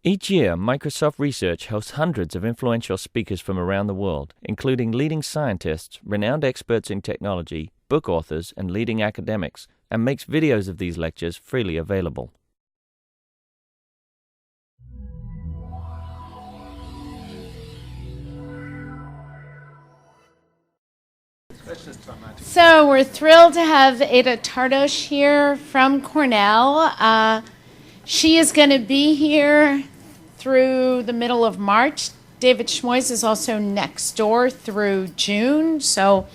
Each year, Microsoft Research hosts hundreds of influential speakers from around the world, including leading scientists, renowned experts in technology, book authors, and leading academics, and makes videos of these lectures freely available. So we're thrilled to have Ada Tardosh here from Cornell. She is going to be here through the middle of March. David Schmoys is also next door through June. So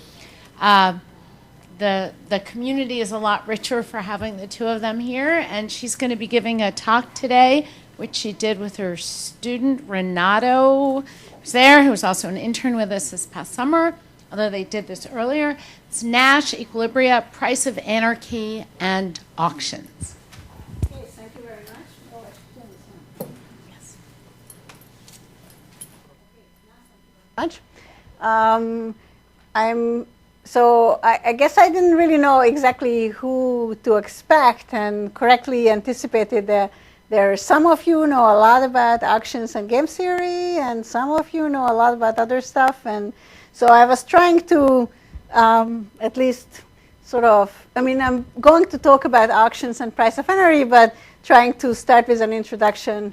the community is a lot richer for having the two of them here. And she's going to be giving a talk today, which she did with her student, Renato, who's there, who was also an intern with us this past summer, although they did this earlier. It's Nash Equilibria, Price of Anarchy, and Auctions. Okay, thank you very much. Yes. I guess I didn't really know exactly who to expect and correctly anticipated that there are some of you know a lot about auctions and game theory, and some of you know a lot about other stuff. And so I was trying to at least sort of, I'm going to talk about auctions and price of energy, but trying to start with an introduction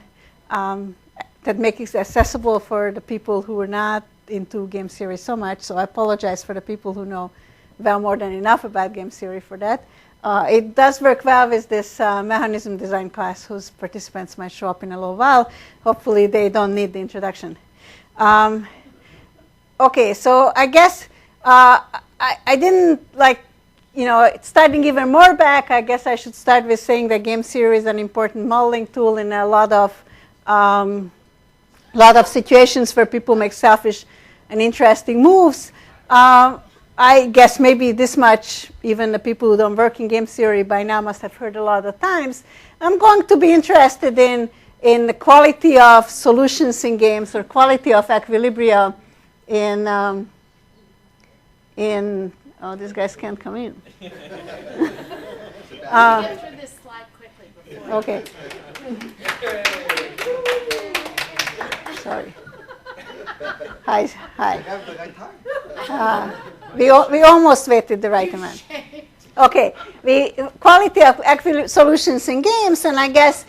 that makes it accessible for the people who are not into game theory so much. So I apologize for the people who know well more than enough about game theory for that. It does work well with this mechanism design class, whose participants might show up in a little while. Hopefully they don't need the introduction. Okay, so I guess I didn't starting even more back, I guess I should start with saying that game theory is an important modeling tool in a lot of situations where people make selfish and interesting moves. I guess maybe this much, even the people who don't work in game theory by now must have heard a lot of times. I'm going to be interested in the quality of solutions in games, or quality of equilibria in oh, these guys can't come in. Get through this slide quickly before. Okay. Sorry. Hi. We almost waited the right amount. Okay. The quality of solutions in games, and I guess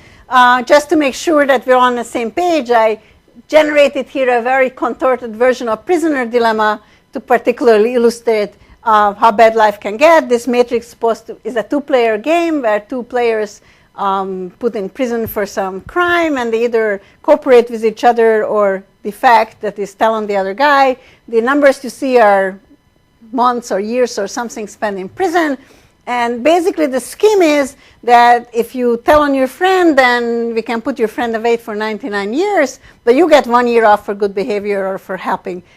just to make sure that we're on the same page, I generated here a very contorted version of prisoner dilemma to particularly illustrate how bad life can get. This matrix is a two-player game where two players put in prison for some crime, and they either cooperate with each other or defect, that is, tell on the other guy. The numbers you see are months or years or something spent in prison. And basically the scheme is that if you tell on your friend, then we can put your friend away for 99 years, but you get 1 year off for good behavior or for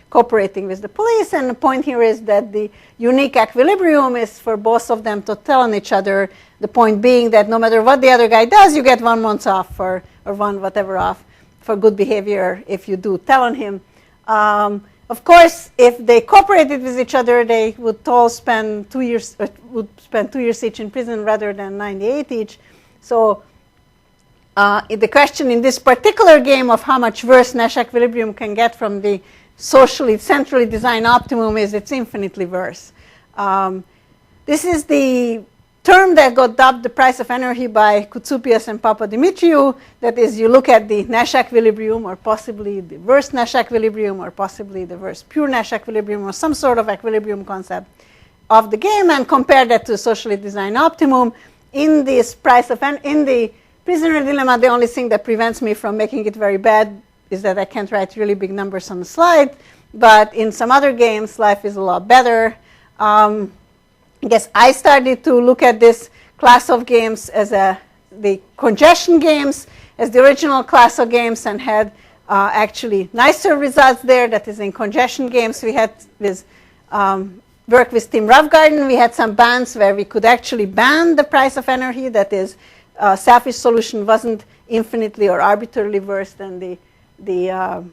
cooperating with the police. And the point here is that the unique equilibrium is for both of them to tell on each other. The point being that no matter what the other guy does, you get 1 month off or one whatever off for good behavior if you do tell on him. Of course, if they cooperated with each other, they would all spend 2 years, each in prison rather than 98 each. So the question in this particular game of how much worse Nash equilibrium can get from the socially, centrally designed optimum is it's infinitely worse. This is the term that got dubbed the price of energy by Koutsoupis and Papadimitriou. That is, you look at the Nash equilibrium, or possibly the worst Nash equilibrium, or possibly the worst pure Nash equilibrium, or some sort of equilibrium concept of the game, and compare that to socially designed optimum. In this in the prisoner dilemma, the only thing that prevents me from making it very bad is that I can't write really big numbers on the slide. But in some other games, life is a lot better. I guess I started to look at this class of games as the congestion games as the original class of games, and had actually nicer results there. That is, in congestion games, we had with work with Tim Roughgarden, we had some bands where we could actually ban the price of energy. That is, selfish solution wasn't infinitely or arbitrarily worse than the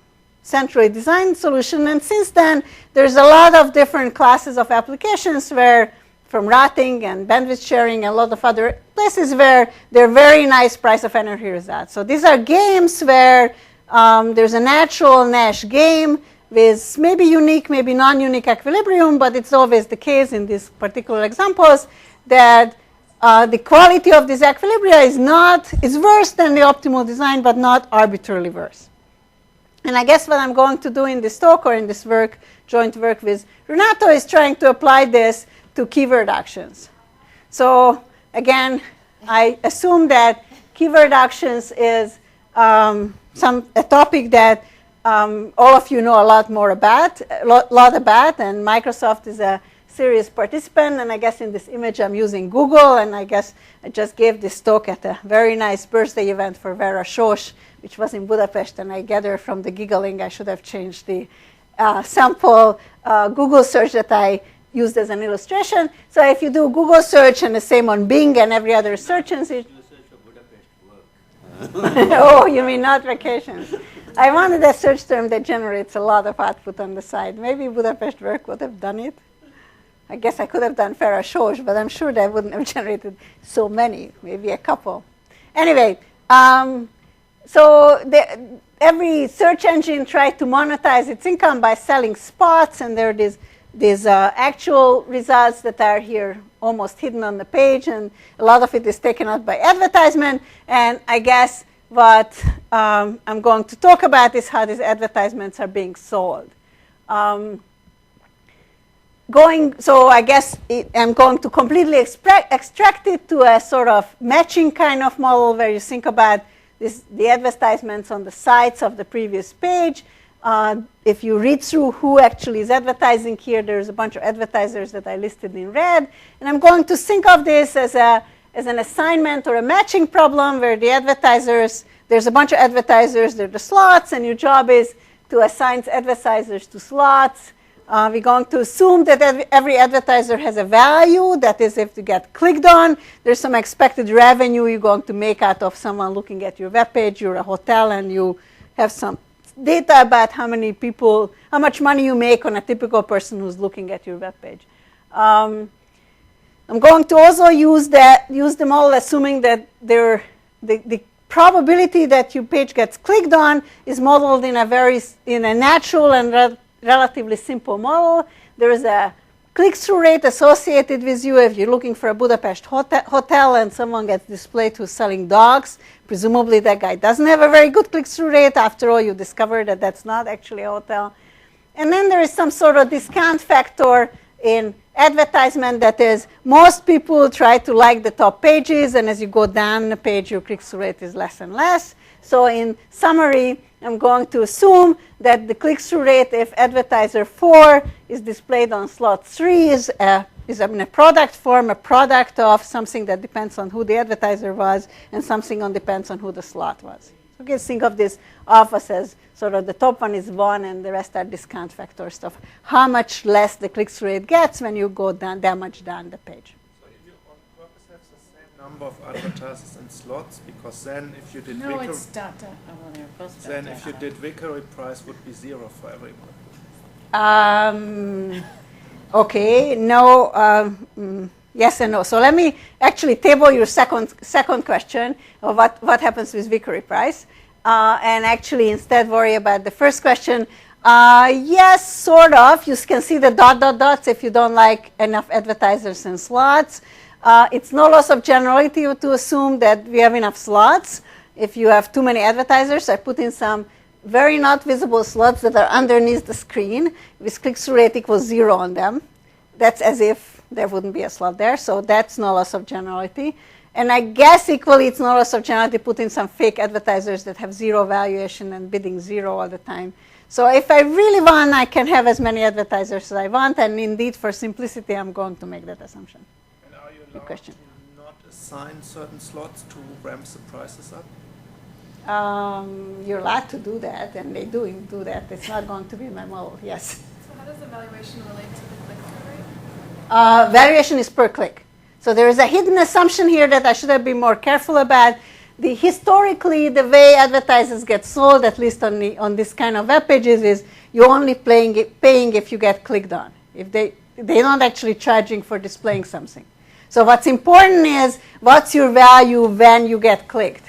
centrally designed solution. And since then, there's a lot of different classes of applications where from routing and bandwidth sharing and a lot of other places where there are very nice price of energy results. So these are games where there's a natural Nash game with maybe unique, maybe non-unique equilibrium, but it's always the case in these particular examples that the quality of this equilibria is worse than the optimal design, but not arbitrarily worse. And I guess what I'm going to do in this talk or in this work, joint work with Renato, is trying to apply this to keyword auctions. So again, I assume that keyword auctions is a topic that all of you know a lot about, and Microsoft is a serious participant. And I guess in this image I'm using Google, and I guess I just gave this talk at a very nice birthday event for Vera Sós, which was in Budapest, and I gather from the giggling I should have changed the sample Google search that I used as an illustration. So if you do Google search and the same on Bing and every other search engine. Oh, you mean not vacations? I wanted a search term that generates a lot of output on the side. Maybe Budapest work would have done it. I guess I could have done Ferra Sós, but I'm sure that wouldn't have generated so many, maybe a couple. Anyway, so every search engine tried to monetize its income by selling spots, and there are these actual results that are here almost hidden on the page, and a lot of it is taken out by advertisement. And I guess what I'm going to talk about is how these advertisements are being sold. So I guess I'm going to completely extract it to a sort of matching kind of model where you think about the advertisements on the sides of the previous page. If you read through who actually is advertising here, there's a bunch of advertisers that I listed in red. And I'm going to think of this as an assignment or a matching problem where the advertisers, there's a bunch of advertisers, they're the slots, and your job is to assign advertisers to slots. We're going to assume that every advertiser has a value. That is, if you get clicked on, there's some expected revenue you're going to make out of someone looking at your web page. You're a hotel and you have some data about how much money you make on a typical person who's looking at your web page. I'm going to also use the model assuming that the probability that your page gets clicked on is modeled in a natural and relatively simple model. There is a click-through rate associated with you. If you're looking for a Budapest hotel and someone gets displayed who's selling dogs, presumably that guy doesn't have a very good click-through rate. After all, you discover that that's not actually a hotel. And then there is some sort of discount factor in advertisement. That is, most people try to like the top pages, and as you go down the page, your click-through rate is less and less. So in summary, I'm going to assume that the click-through rate if advertiser 4 is displayed on slot 3 is in a product form, a product of something that depends on who the advertiser was and something depends on who the slot was. So you can think of this office as sort of the top one is 1 and the rest are discount factor stuff. How much less the click-through rate gets when you go down that much down the page. You on purpose have the same number of advertisers and slots, because then if you did No, it's data. Oh, well, they're both then data. if you did Vickery price would be 0 for everyone. Okay, no, yes and no. So let me actually table your second question of what happens with Vickery price, and actually instead worry about the first question. Yes, sort of. You can see the dots if you don't like enough advertisers and slots. It's no loss of generality to assume that we have enough slots. If you have too many advertisers, I put in some very not visible slots that are underneath the screen with click-through rate equals 0 on them. That's as if there wouldn't be a slot there, so that's no loss of generality. And I guess equally it's no loss of generality to put in some fake advertisers that have 0 valuation and bidding 0 all the time. So if I really want, I can have as many advertisers as I want, and indeed for simplicity I'm going to make that assumption. And are you allowed question. to not assign certain slots to ramp the prices up? You're allowed to do that, and they do that. It's not going to be in my model, yes. So how does the valuation relate to the click-through rate? Variation is per click. So there is a hidden assumption here that I should have been more careful about. Historically, the way advertisers get sold, at least on this kind of web pages, is you're only paying if you get clicked on. they're not actually charging for displaying something. So what's important is what's your value when you get clicked.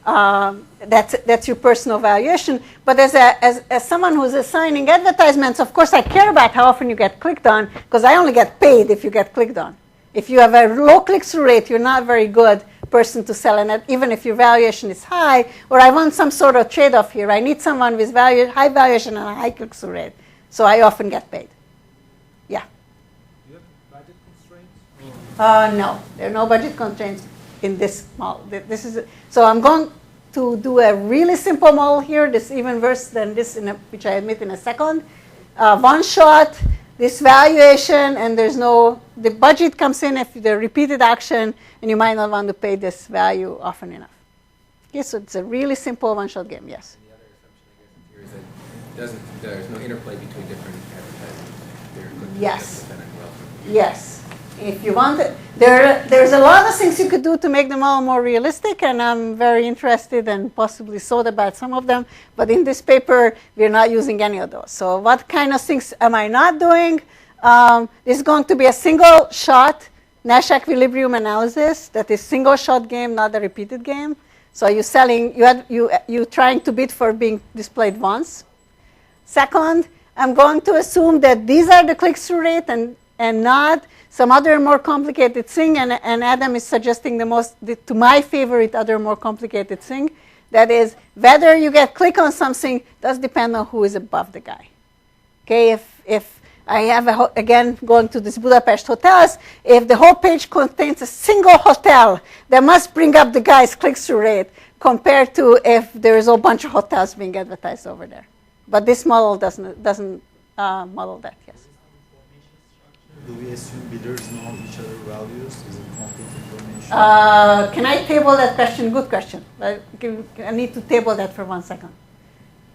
That's your personal valuation. But as someone who's assigning advertisements, of course I care about how often you get clicked on, because I only get paid if you get clicked on. If you have a low click-through rate, you're not a very good person to sell, and even if your valuation is high, or I want some sort of trade-off here. I need someone with high valuation and a high click-through rate, so I often get paid. Yeah? Do you have budget constraints? No, there are no budget constraints in this model. So I'm going to do a really simple model here. This is even worse than this, which I admit in a second. One shot, this valuation, and the budget comes in if the repeated auction, and you might not want to pay this value often enough. Okay, so it's a really simple one-shot game, yes. And the other assumption, I guess, here is that there's no interplay between different advertisements. They're good Yes. well. Yes. If you want it, there's a lot of things you could do to make the model more realistic, and I'm very interested and possibly thought about some of them. But in this paper, we're not using any of those. So what kind of things am I not doing? This is going to be a single shot Nash Equilibrium analysis. That is single shot game, not a repeated game. So you're selling, you're trying to bid for being displayed once. Second, I'm going to assume that these are the click-through rate and not some other more complicated thing, and Adam is suggesting to my favorite other more complicated thing. That is, whether you get click on something does depend on who is above the guy. Okay, if I have, again, going to this Budapest hotels, if the whole page contains a single hotel, that must bring up the guy's click-through rate compared to if there is a bunch of hotels being advertised over there. But this model doesn't model that, yes. Do we assume bidders know each other's values? Is it complete information? Can I table that question? Good question. I need to table that for 1 second.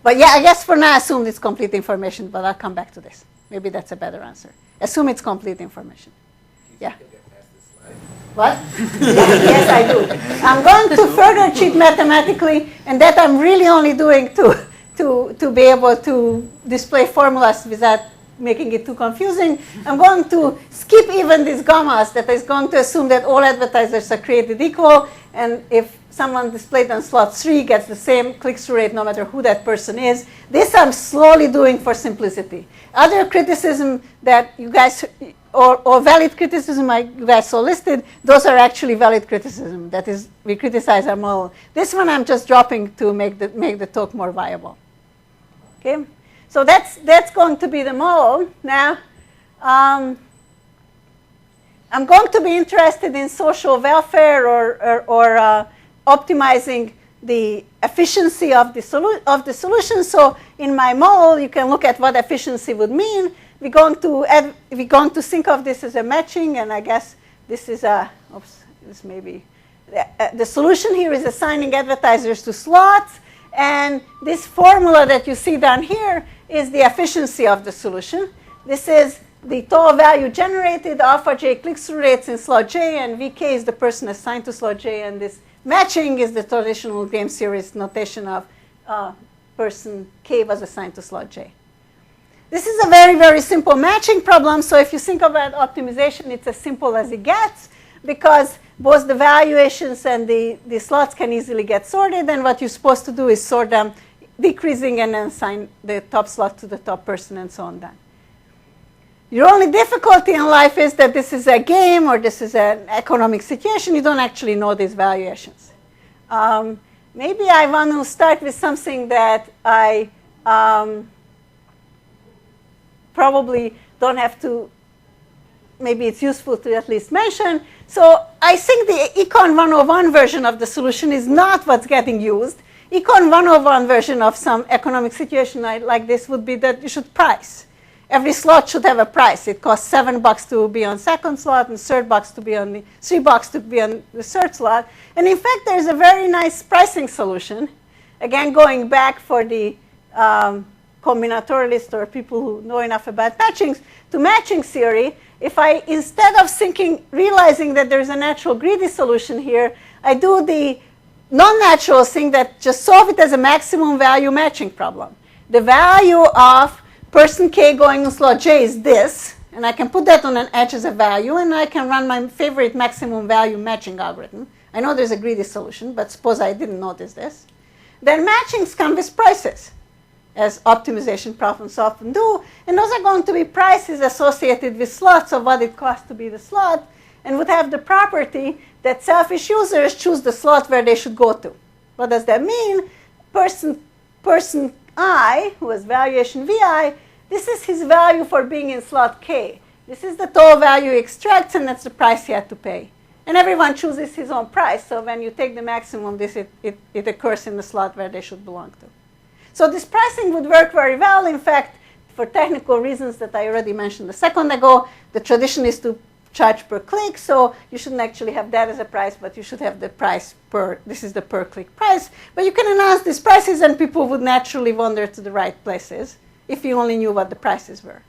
But yeah, I guess for now, assume it's complete information, but I'll come back to this. Maybe that's a better answer. Assume it's complete information. Yeah. What? Yes, I do. I'm going to further cheat mathematically, and that I'm really only doing to be able to display formulas without making it too confusing. I'm going to skip even these gammas that is going to assume that all advertisers are created equal, and if someone displayed on slot 3 gets the same click-through rate no matter who that person is. This I'm slowly doing for simplicity. Other criticism that you guys, or valid criticism you guys saw listed, those are actually valid criticism. That is, we criticize our model. This one I'm just dropping to make the talk more viable. Okay? So that's going to be the model. Now, I'm going to be interested in social welfare or optimizing the efficiency of the solution. So in my model, you can look at what efficiency would mean. We're going to think of this as a matching, and I guess this is this may be the solution here is assigning advertisers to slots, and this formula that you see down here is the efficiency of the solution. This is the total value generated, alpha j click-through rates in slot j, and vk is the person assigned to slot j, and this matching is the traditional game series notation of person k was assigned to slot j. This is a very, very simple matching problem, so if you think about optimization, it's as simple as it gets, because both the valuations and the slots can easily get sorted, and what you're supposed to do is sort them, decreasing and then assign the top slot to the top person and so on down. Your only difficulty in life is that this is a game or this is an economic situation. You don't actually know these valuations. Maybe I want to start with something that I probably don't have to, maybe it's useful to at least mention. So I think the Econ 101 version of the solution is not what's getting used. Econ 101 version of some economic situation like this would be that you should price. Every slot should have a price. It costs $7 to be on second slot and $3 to be on the third slot. And in fact, there's a very nice pricing solution. Again, going back for the combinatorialists or people who know enough about matchings, to matching theory, if I, instead of realizing that there's a natural greedy solution here, I do the non-natural thing that just solve it as a maximum value matching problem. The value of person k going in slot j is this, and I can put that on an edge as a value, and I can run my favorite maximum value matching algorithm. I know there's a greedy solution, but suppose I didn't notice this. Then matchings come with prices, as optimization problems often do, and those are going to be prices associated with slots of what it costs to be the slot, and would have the property that selfish users choose the slot where they should go to. What does that mean? Person I, who has valuation Vi, this is his value for being in slot K. This is the total value he extracts, and that's the price he had to pay. And everyone chooses his own price, so when you take the maximum, it occurs in the slot where they should belong to. So this pricing would work very well. In fact, for technical reasons that I already mentioned a second ago, the tradition is to charge per click, so you shouldn't actually have that as a price, but you should have the price per, this is the per click price. But you can announce these prices, and people would naturally wander to the right places if you only knew what the prices were.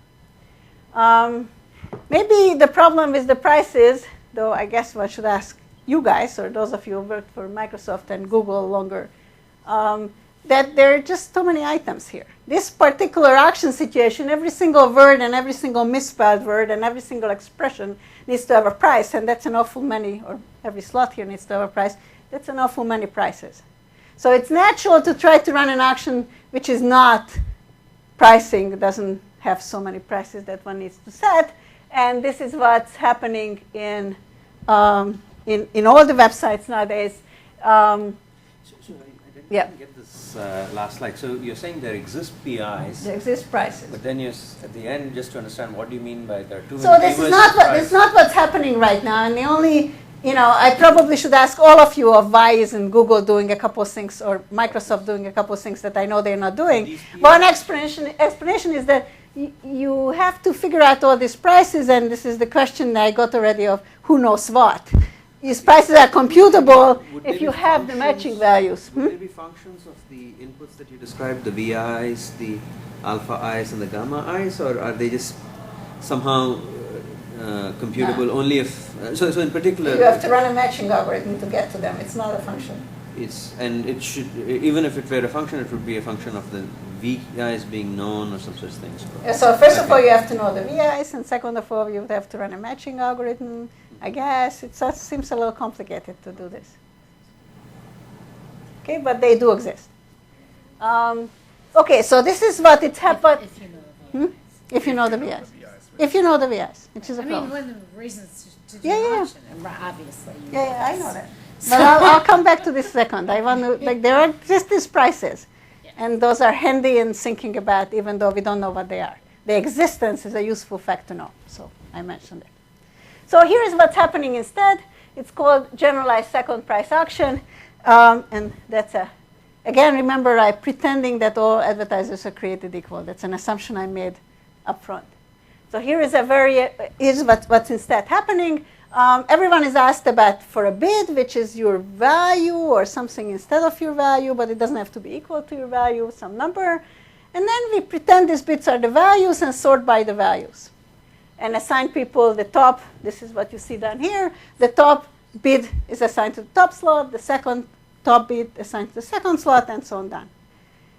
Maybe the problem with the prices, though I guess one should ask you guys, or those of you who worked for Microsoft and Google longer, that there are just too many items here. This particular auction situation, every single word and every single misspelled word and every single expression needs to have a price, and that's an awful many, or every slot here needs to have a price. That's an awful many prices. So it's natural to try to run an auction which is not pricing, doesn't have so many prices that one needs to set, and this is what's happening in all the websites nowadays. I didn't get this last slide. So you're saying there exist PIs. There exist prices. But then at the end, just to understand, what do you mean by there are too many? So this is not what's happening right now. And the only, I probably should ask all of you of why isn't Google doing a couple of things, or Microsoft doing a couple of things that I know they're not doing. One explanation is that you have to figure out all these prices, and this is the question that I got already of who knows what. These prices are computable if you have the matching values. Would there be functions of the inputs that you described, the VIs, the alpha I's, and the gamma I's, or are they just somehow computable only if... So in particular... You have to run a matching algorithm to get to them. It's not a function. It should, even if it were a function, it would be a function of the VIs being known or some such things. So first of all, you have to know the VIs, and second of all, you would have to run a matching algorithm. I guess it seems a little complicated to do this. Okay, but they do exist. Okay, so this is what it's happened. If you know the VIs. If you know the VIs, which is a problem. one of the reasons to do auction, obviously. I know that. But I'll come back to this second. I want to, there are just these prices. And those are handy in thinking about, even though we don't know what they are. The existence is a useful fact to know. So I mentioned it. So here is what's happening instead. It's called Generalized Second Price Auction. And that's again, remember, I'm pretending that all advertisers are created equal. That's an assumption I made up front. So here is what's instead happening. Everyone is asked about for a bid, which is your value or something instead of your value, but it doesn't have to be equal to your value, some number. And then we pretend these bits are the values and sort by the values. And assign people the top, this is what you see down here. The top bid is assigned to the top slot, the second top bid assigned to the second slot, and so on down.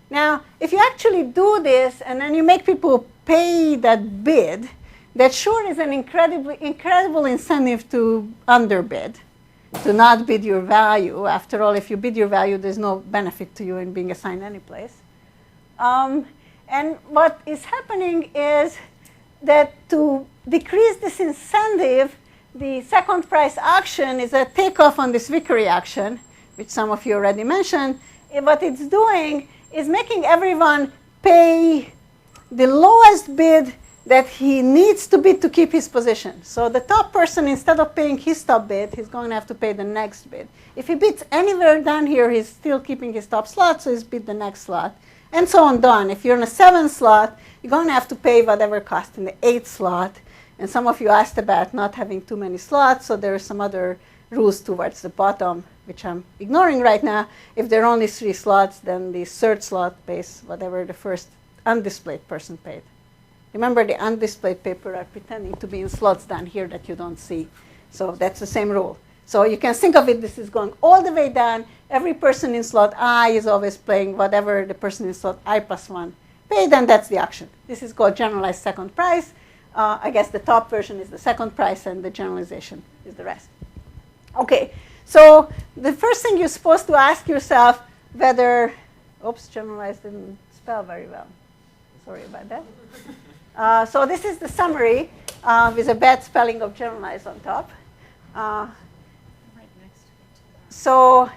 Now, if you actually do this and then you make people pay that bid, that sure is an incredible incentive to underbid, to not bid your value. After all, if you bid your value, there's no benefit to you in being assigned any place. And what is happening is that to decrease this incentive, the second price auction is a takeoff on this Vickery auction, which some of you already mentioned. What it's doing is making everyone pay the lowest bid that he needs to bid to keep his position. So the top person, instead of paying his top bid, he's going to have to pay the next bid. If he bids anywhere down here, he's still keeping his top slot, so he's bid the next slot, and so on down. If you're in a 7th slot, you're going to have to pay whatever cost in the 8th slot. And some of you asked about not having too many slots, so there are some other rules towards the bottom, which I'm ignoring right now. If there are only 3 slots, then the 3rd slot pays whatever the first undisplayed person paid. Remember, the undisplayed people are pretending to be in slots down here that you don't see. So that's the same rule. So you can think of it, this is going all the way down. Every person in slot I is always paying whatever the person in slot I plus 1 paid, and that's the auction. This is called generalized second price. I guess the top version is the second price, and the generalization is the rest. Okay, so the first thing you're supposed to ask yourself whether, oops, generalized didn't spell very well. Sorry about that. So this is the summary with a bad spelling of generalized on top. So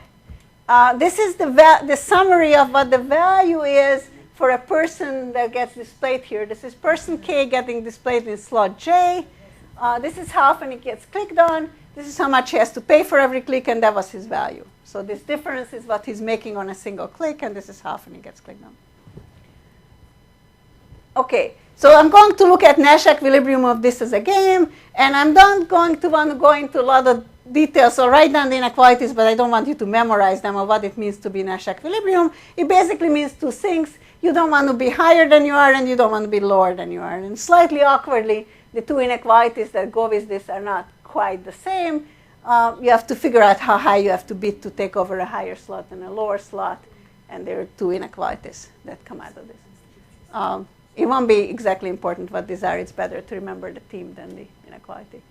this is the summary of what the value is for a person that gets displayed here. This is person K getting displayed in slot J. This is how often it gets clicked on. This is how much he has to pay for every click, and that was his value. So this difference is what he's making on a single click, and this is how often he gets clicked on. Okay, so I'm going to look at Nash equilibrium of this as a game, and I'm not going to want to go into a lot of details. So write down the inequalities, but I don't want you to memorize them or what it means to be Nash equilibrium. It basically means two things. You don't want to be higher than you are, and you don't want to be lower than you are. And slightly awkwardly, the two inequalities that go with this are not quite the same. You have to figure out how high you have to bid to take over a higher slot and a lower slot, and there are two inequalities that come out of this. It won't be exactly important what these are. It's better to remember the theme than the inequality.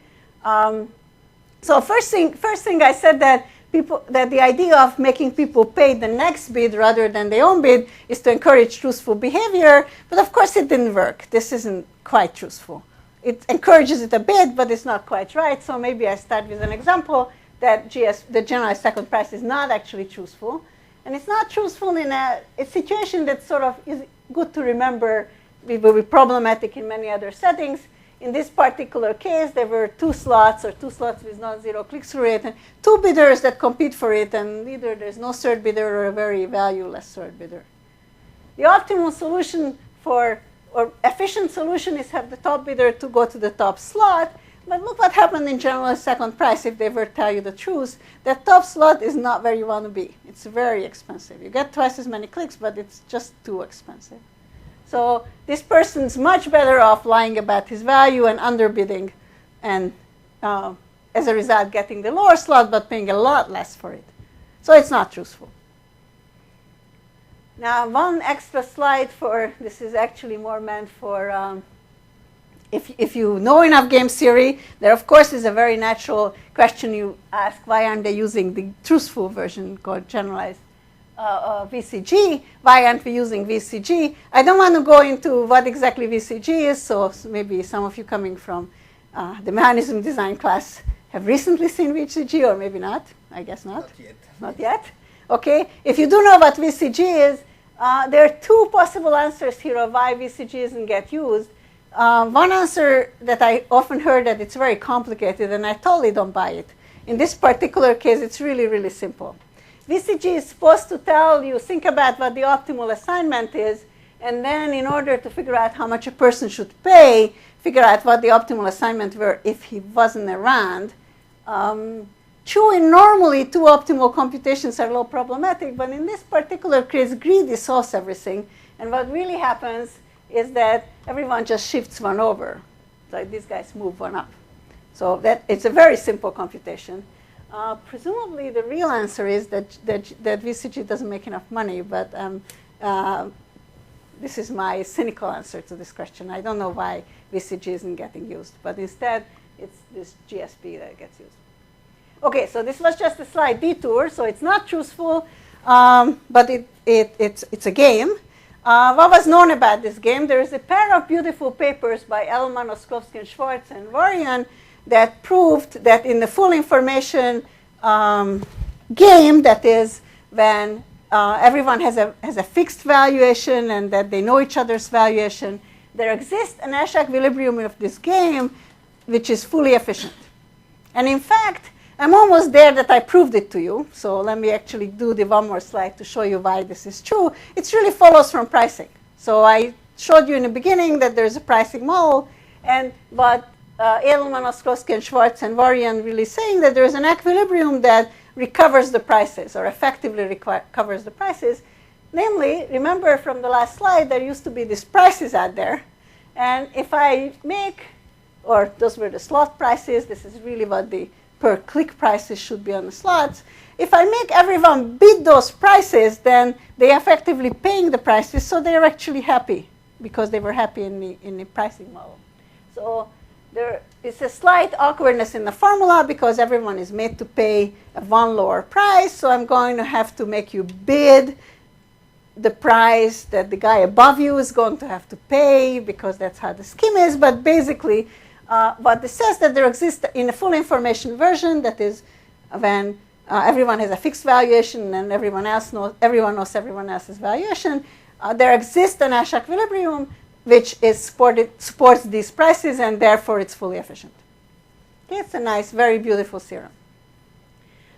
So first thing I said that the idea of making people pay the next bid rather than their own bid is to encourage truthful behavior. But of course, it didn't work. This isn't quite truthful. It encourages it a bit, but it's not quite right. So maybe I start with an example that the generalized second price is not actually truthful. And it's not truthful in a situation that sort of is good to remember. It will be problematic in many other settings. In this particular case, there were two slots with non-zero click-through rate, and two bidders that compete for it, and either there's no third bidder or a very valueless third bidder. The optimal solution or efficient solution is have the top bidder to go to the top slot. But look what happened in generalized second price if they were to tell you the truth. That top slot is not where you want to be. It's very expensive. You get twice as many clicks, but it's just too expensive. So this person's much better off lying about his value and underbidding, and as a result getting the lower slot but paying a lot less for it. So it's not truthful. Now one extra slide for this is actually more meant for if you know enough game theory. There of course is a very natural question you ask: why aren't they using the truthful version called generalized VCG? Why aren't we using VCG? I don't want to go into what exactly VCG is, so maybe some of you coming from the mechanism design class have recently seen VCG, or maybe not. I guess not. Not yet. Not yet. Okay. If you do know what VCG is, there are two possible answers here of why VCG isn't get used. One answer that I often heard that it's very complicated, and I totally don't buy it. In this particular case, it's really, really simple. VCG is supposed to tell you, think about what the optimal assignment is, and then in order to figure out how much a person should pay, figure out what the optimal assignment were if he wasn't around. True, in normally two optimal computations are a little problematic, but in this particular case, greedy solves everything. And what really happens is that everyone just shifts one over. So these guys move one up. So that it's a very simple computation. Presumably, the real answer is that VCG doesn't make enough money, but this is my cynical answer to this question. I don't know why VCG isn't getting used, but instead, it's this GSP that gets used. Okay, so this was just a slight detour, so it's not truthful, but it's a game. What was known about this game? There is a pair of beautiful papers by Ellman, Oskowski, and Schwartz, and Varian that proved that in the full information game, that is when everyone has a fixed valuation and that they know each other's valuation, there exists a Nash equilibrium of this game which is fully efficient. And in fact, I'm almost there that I proved it to you. So let me actually do the one more slide to show you why this is true. It really follows from pricing. So I showed you in the beginning that there's a pricing model, but Edelman, Oskowski, and Schwartz, and Varian really saying that there's an equilibrium that recovers the prices, or effectively recovers the prices. Namely, remember from the last slide, there used to be these prices out there. And if I make, or those were the slot prices, this is really what the per click prices should be on the slots. If I make everyone bid those prices, then they're effectively paying the prices, so they're actually happy because they were happy in the pricing model. So there is a slight awkwardness in the formula because everyone is made to pay a one lower price. So I'm going to have to make you bid the price that the guy above you is going to have to pay because that's how the scheme is. But basically, what this says that there exists in a full information version, that is when everyone has a fixed valuation and everyone knows everyone else's valuation, there exists a Nash equilibrium which is supports these prices, and therefore it's fully efficient. Okay, it's a nice, very beautiful theorem.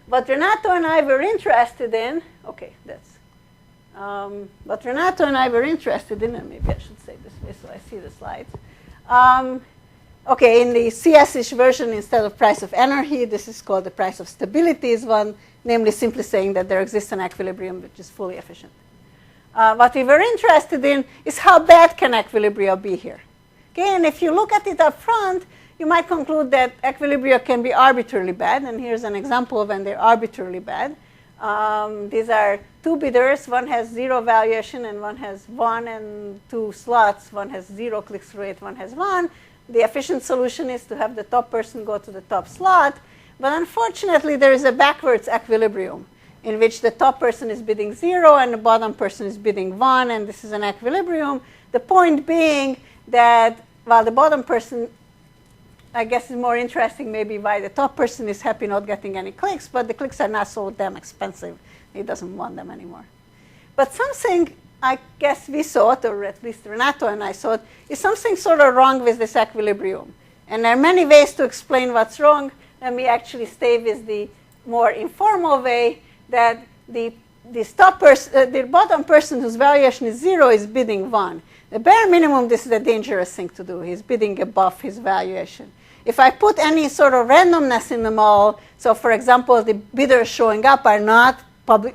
What Renato and I were interested in, what Renato and I were interested in, and maybe I should say this way so I see the slides. In the CS-ish version, instead of price of anarchy, this is called the price of stability, is one, namely simply saying that there exists an equilibrium which is fully efficient. What we were interested in is how bad can equilibria be here. Okay, and if you look at it up front, you might conclude that equilibria can be arbitrarily bad, and here's an example of when they're arbitrarily bad. These are two bidders. One has 0 valuation, and one has 1 and 2 slots. One has 0 click-through rate, one has 1. The efficient solution is to have the top person go to the top slot. But unfortunately, there is a backwards equilibrium in which the top person is bidding 0 and the bottom person is bidding 1, and this is an equilibrium. The point being that while the bottom person, I guess, is more interesting maybe why the top person is happy not getting any clicks, but the clicks are not so damn expensive. He doesn't want them anymore. But something I guess we thought, or at least Renato and I thought, is something sort of wrong with this equilibrium. And there are many ways to explain what's wrong. Let me actually stay with the more informal way that the bottom person whose valuation is 0 is bidding 1. The bare minimum, this is a dangerous thing to do. He's bidding above his valuation. If I put any sort of randomness in them all, so for example, the bidders showing up are not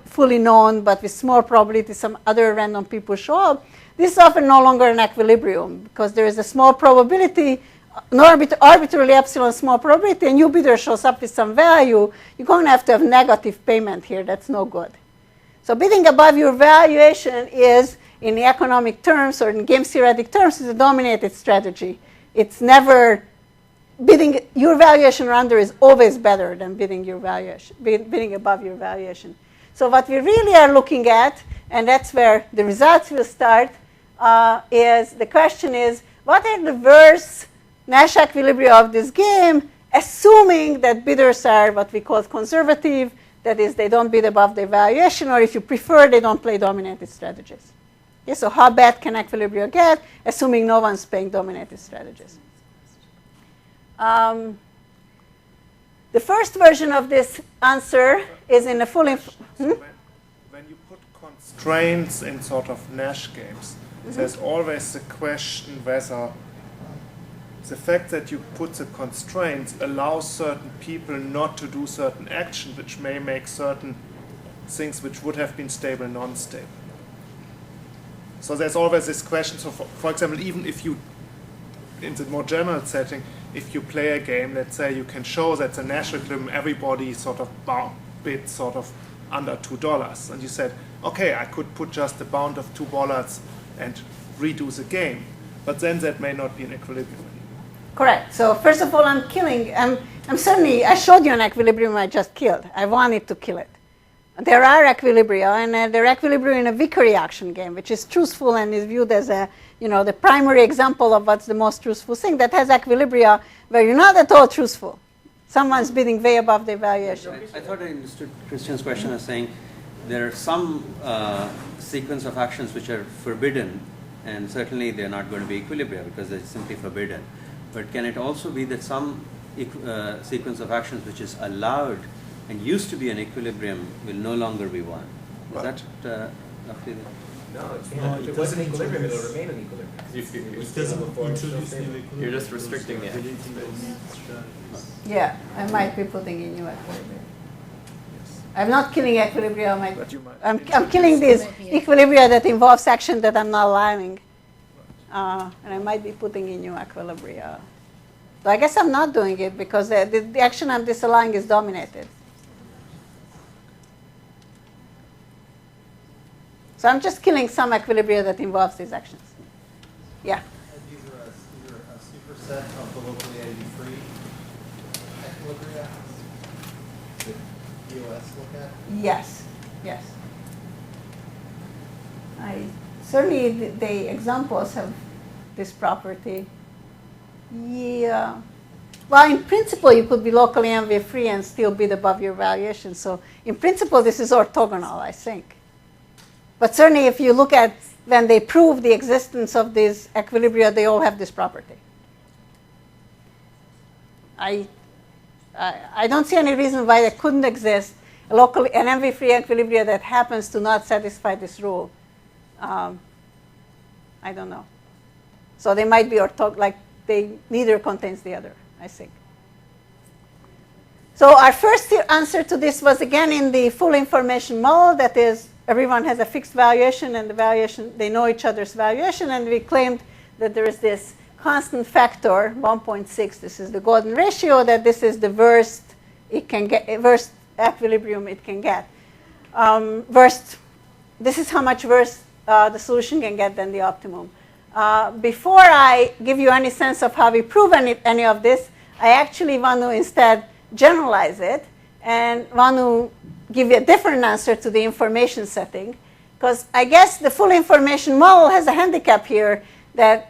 fully known, but with small probability some other random people show up, this is often no longer an equilibrium because there is a small probability, arbitrarily epsilon small probability, and new bidder shows up with some value, you're going to have negative payment here. That's no good. So bidding above your valuation is, in the economic terms or in game theoretic terms, is a dominated strategy. It's never bidding your valuation or under is always better than bidding your valuation, bidding above your valuation. So what we really are looking at, and that's where the results will start, is the question is, what are the worst Nash equilibria of this game, assuming that bidders are what we call conservative, that is, they don't bid above their valuation, or if you prefer, they don't play dominated strategies. Okay, so how bad can equilibria get, assuming no one's playing dominated strategies? The first version of this answer is in a full... When you put constraints in sort of Nash games, there's always the question whether the fact that you put the constraints allows certain people not to do certain actions, which may make certain things which would have been stable non-stable. So there's always this question. So for example, even if you, in the more general setting, if you play a game, let's say you can show that the Nash equilibrium, everybody sort of bid sort of under $2. And you said, okay, I could put just a bound of $2 and redo the game. But then that may not be an equilibrium. Correct. So first of all, I'm certainly, I showed you an equilibrium I just killed. I wanted to kill it. There are equilibria, and there are equilibria in a Vickery auction game, which is truthful and is viewed as a, the primary example of what's the most truthful thing, that has equilibria where you're not at all truthful. Someone's bidding way above their valuation. I thought I understood Christian's question as saying there are some sequence of actions which are forbidden, and certainly they're not going to be equilibria because they're simply forbidden. But can it also be that some sequence of actions which is allowed and used to be an equilibrium will no longer be one? Is that roughly the... No, it can't. If it wasn't equilibrium, it'll remain an equilibrium. You're just restricting the action space. Yeah, I might be putting in new equilibrium. I'm not killing equilibria. I'm killing these equilibria that involves action that I'm not allowing. And I might be putting in new equilibria. So I guess I'm not doing it because the action I'm disallowing is dominated. So I'm just killing some equilibria that involves these actions. Yeah? These are supersets set of the locally AV-free equilibria that EOS look at? Yes, yes. Certainly the examples have this property. Yeah. Well, in principle, you could be locally envy-free and still bid above your valuation. So in principle, this is orthogonal, I think. But certainly, if you look at when they prove the existence of these equilibria, they all have this property. I don't see any reason why there couldn't exist an envy-free equilibria that happens to not satisfy this rule. I don't know. So they might be like neither contains the other, I think. So our first answer to this was again in the full information model, that is, everyone has a fixed valuation and the valuation, they know each other's valuation, and we claimed that there is this constant factor, 1.6, this is the golden ratio, that this is the worst worst equilibrium it can get. This is how much worse the solution can get than the optimum. Before I give you any sense of how we prove any of this, I actually want to instead generalize it and want to give you a different answer to the information setting, because I guess the full information model has a handicap here, that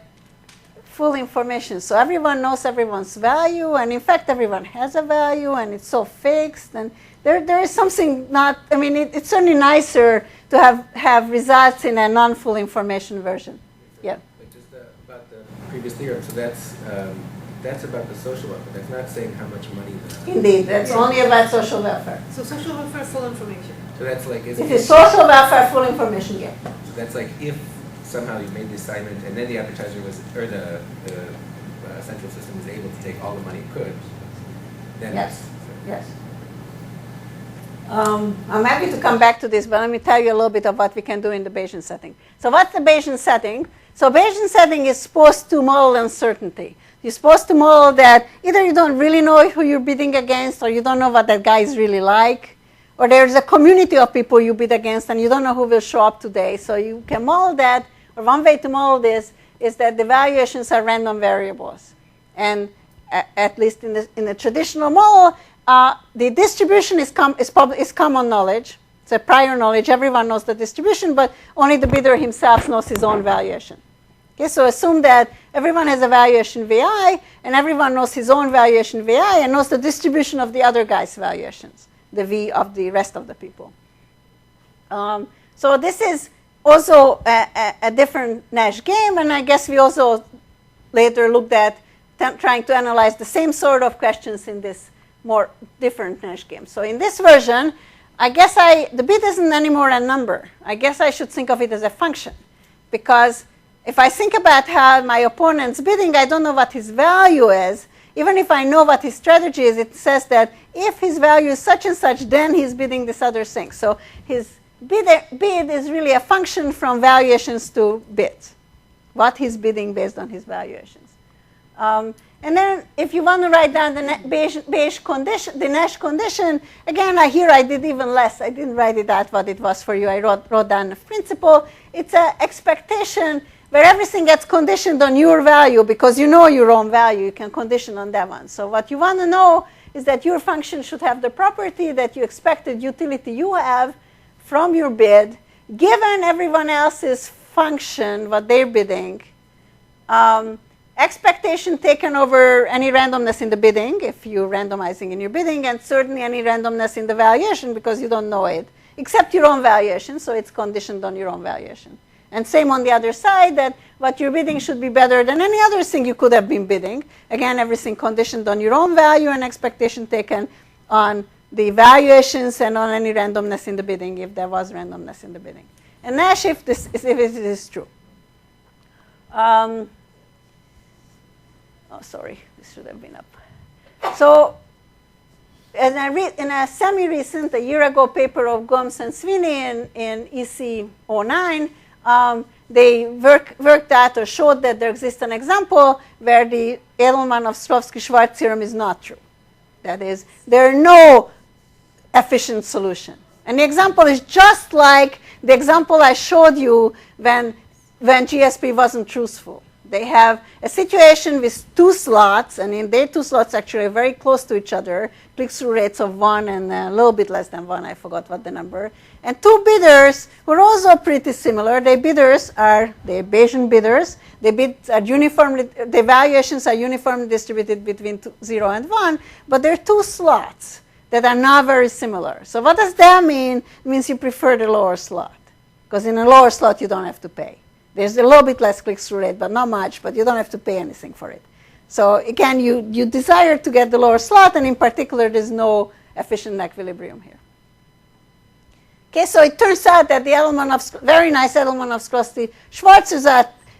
full information, so everyone knows everyone's value, and in fact everyone has a value, and it's so fixed, and there is something not, I mean, it's certainly nicer to have results in a non-full information version. Yeah. Just about the previous theorem, so that's about the social welfare. That's not saying how much money. Indeed, that's only about social welfare. So social welfare, full information. So that's like it is social welfare, full information. Yeah. So that's like if somehow you made the assignment and then the advertiser was, or the central system was able to take all the money it could. Then yes. Yes. I'm happy to come back to this, but let me tell you a little bit of what we can do in the Bayesian setting. So what's the Bayesian setting? So Bayesian setting is supposed to model uncertainty. You're supposed to model that either you don't really know who you're bidding against, or you don't know what that guy is really like, or there's a community of people you bid against and you don't know who will show up today. So you can model that, or one way to model this is that the valuations are random variables. And at least in the traditional model, the distribution is common knowledge. It's a prior knowledge. Everyone knows the distribution, but only the bidder himself knows his own valuation. Okay, so assume that everyone has a valuation VI, and everyone knows his own valuation VI and knows the distribution of the other guy's valuations, the V of the rest of the people. So this is also a different Nash game, and I guess we also later looked at trying to analyze the same sort of questions in this more different Nash game. So in this version, I guess the bid isn't anymore a number. I guess I should think of it as a function, because if I think about how my opponent's bidding, I don't know what his value is. Even if I know what his strategy is, it says that if his value is such and such, then he's bidding this other thing. So his bid is really a function from valuations to bids, what he's bidding based on his valuations. And then if you want to write down the Nash condition, again, here I did even less. I didn't write it out what it was for you. I wrote down the principle. It's an expectation where everything gets conditioned on your value, because you know your own value. You can condition on that one. So what you want to know is that your function should have the property that you expected utility you have from your bid, given everyone else's function, what they're bidding. Expectation taken over any randomness in the bidding, if you're randomizing in your bidding, and certainly any randomness in the valuation, because you don't know it, except your own valuation, so it's conditioned on your own valuation. And same on the other side, that what you're bidding should be better than any other thing you could have been bidding. Again, everything conditioned on your own value, and expectation taken on the valuations and on any randomness in the bidding, if there was randomness in the bidding. And Nash, if it is true. Oh, sorry, this should have been up. So, in a semi-recent, a year ago, paper of Gomes and Sweeney in EC 09, they worked out or showed that there exists an example where the Edelman-Ostrovsky-Schwarz theorem is not true. That is, there are no efficient solution. And the example is just like the example I showed you when GSP wasn't truthful. They have a situation with two slots, and in their two slots actually are very close to each other, click-through rates of 1 and a little bit less than 1, I forgot what the number, and two bidders who are also pretty similar. The bidders are the Bayesian bidders. The bids are uniformly, the valuations are uniformly distributed between 0 and 1, but there are two slots that are not very similar. So what does that mean? It means you prefer the lower slot, because in a lower slot you don't have to pay. There's a little bit less click-through rate, but not much, but you don't have to pay anything for it. So again, you desire to get the lower slot, and in particular, there's no efficient equilibrium here. Okay, so it turns out that the element of, very nice element of Schwarz is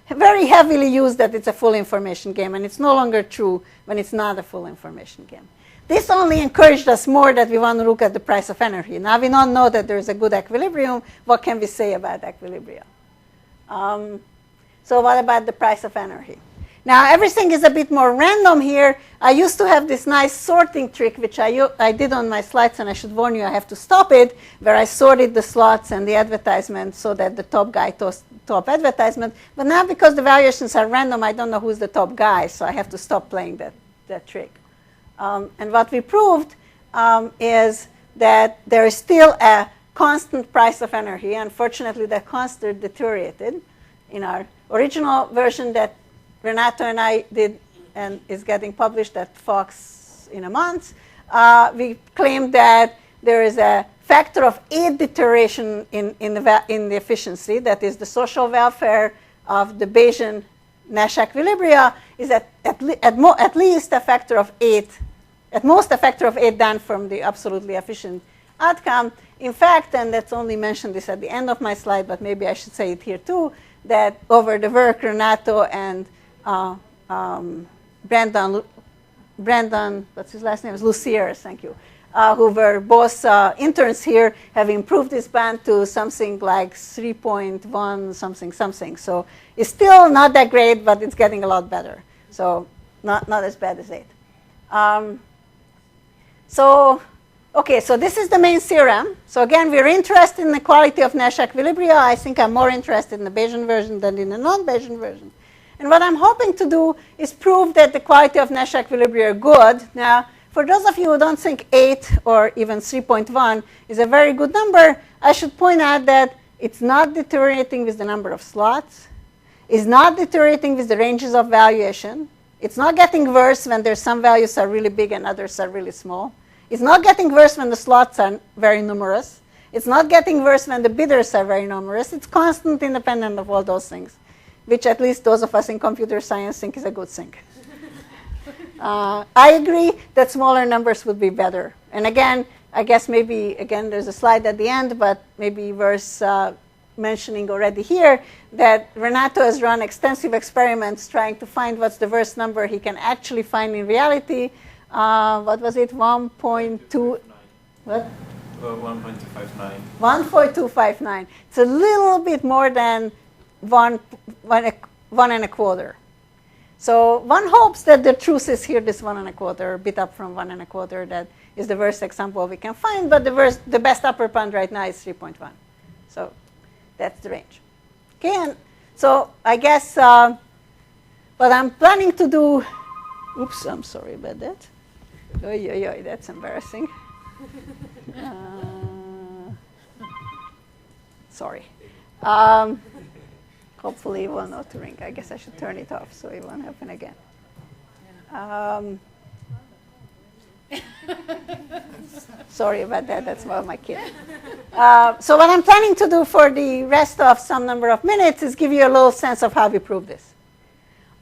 very heavily used that it's a full information game, and it's no longer true when it's not a full information game. This only encouraged us more that we want to look at the price of energy. Now we don't know that there's a good equilibrium. What can we say about equilibria? So what about the price of energy? Now everything is a bit more random here. I used to have this nice sorting trick, which I did on my slides, and I should warn you I have to stop it, where I sorted the slots and the advertisements so that the top guy top advertisement. But now because the valuations are random, I don't know who's the top guy, so I have to stop playing that trick. And what we proved is that there is still a constant price of energy. Unfortunately, that constant deteriorated. In our original version that Renato and I did and is getting published at Fox in a month, we claimed that there is a factor of 8 deterioration in the efficiency. That is, the social welfare of the Bayesian Nash equilibria is at least a factor of 8. At most, a factor of 8 down from the absolutely efficient outcome. In fact, and that's only mentioned this at the end of my slide, but maybe I should say it here too, that over the work Renato and Brandon, what's his last name? Lucier, thank you, who were both interns here, have improved this band to something like 3.1 something. So it's still not that great, but it's getting a lot better. So not as bad as 8. So this is the main theorem. So again, we're interested in the quality of Nash equilibria. I think I'm more interested in the Bayesian version than in the non-Bayesian version. And what I'm hoping to do is prove that the quality of Nash equilibria are good. Now, for those of you who don't think 8 or even 3.1 is a very good number, I should point out that it's not deteriorating with the number of slots. It's not deteriorating with the ranges of valuation. It's not getting worse when there's some values are really big and others are really small. It's not getting worse when the slots are very numerous. It's not getting worse when the bidders are very numerous. It's constant independent of all those things, which at least those of us in computer science think is a good thing. I agree that smaller numbers would be better. And again, I guess maybe, again, there's a slide at the end, but maybe worth mentioning already here that Renato has run extensive experiments trying to find what's the worst number he can actually find in reality. What was it? 1.2. What? 1.259. 1.259. It's a little bit more than one and a quarter. So one hopes that the truth is here, this 1 1/4, a bit up from 1 1/4. That is the worst example we can find. But the best upper bound right now is 3.1. So that's the range. Okay, and so I guess what I'm planning to do. Oops, I'm sorry about that. Oy, that's embarrassing. Sorry. Hopefully it will not ring. I guess I should turn it off so it won't happen again. Sorry about that. That's one of my kids. So what I'm planning to do for the rest of some number of minutes is give you a little sense of how we prove this.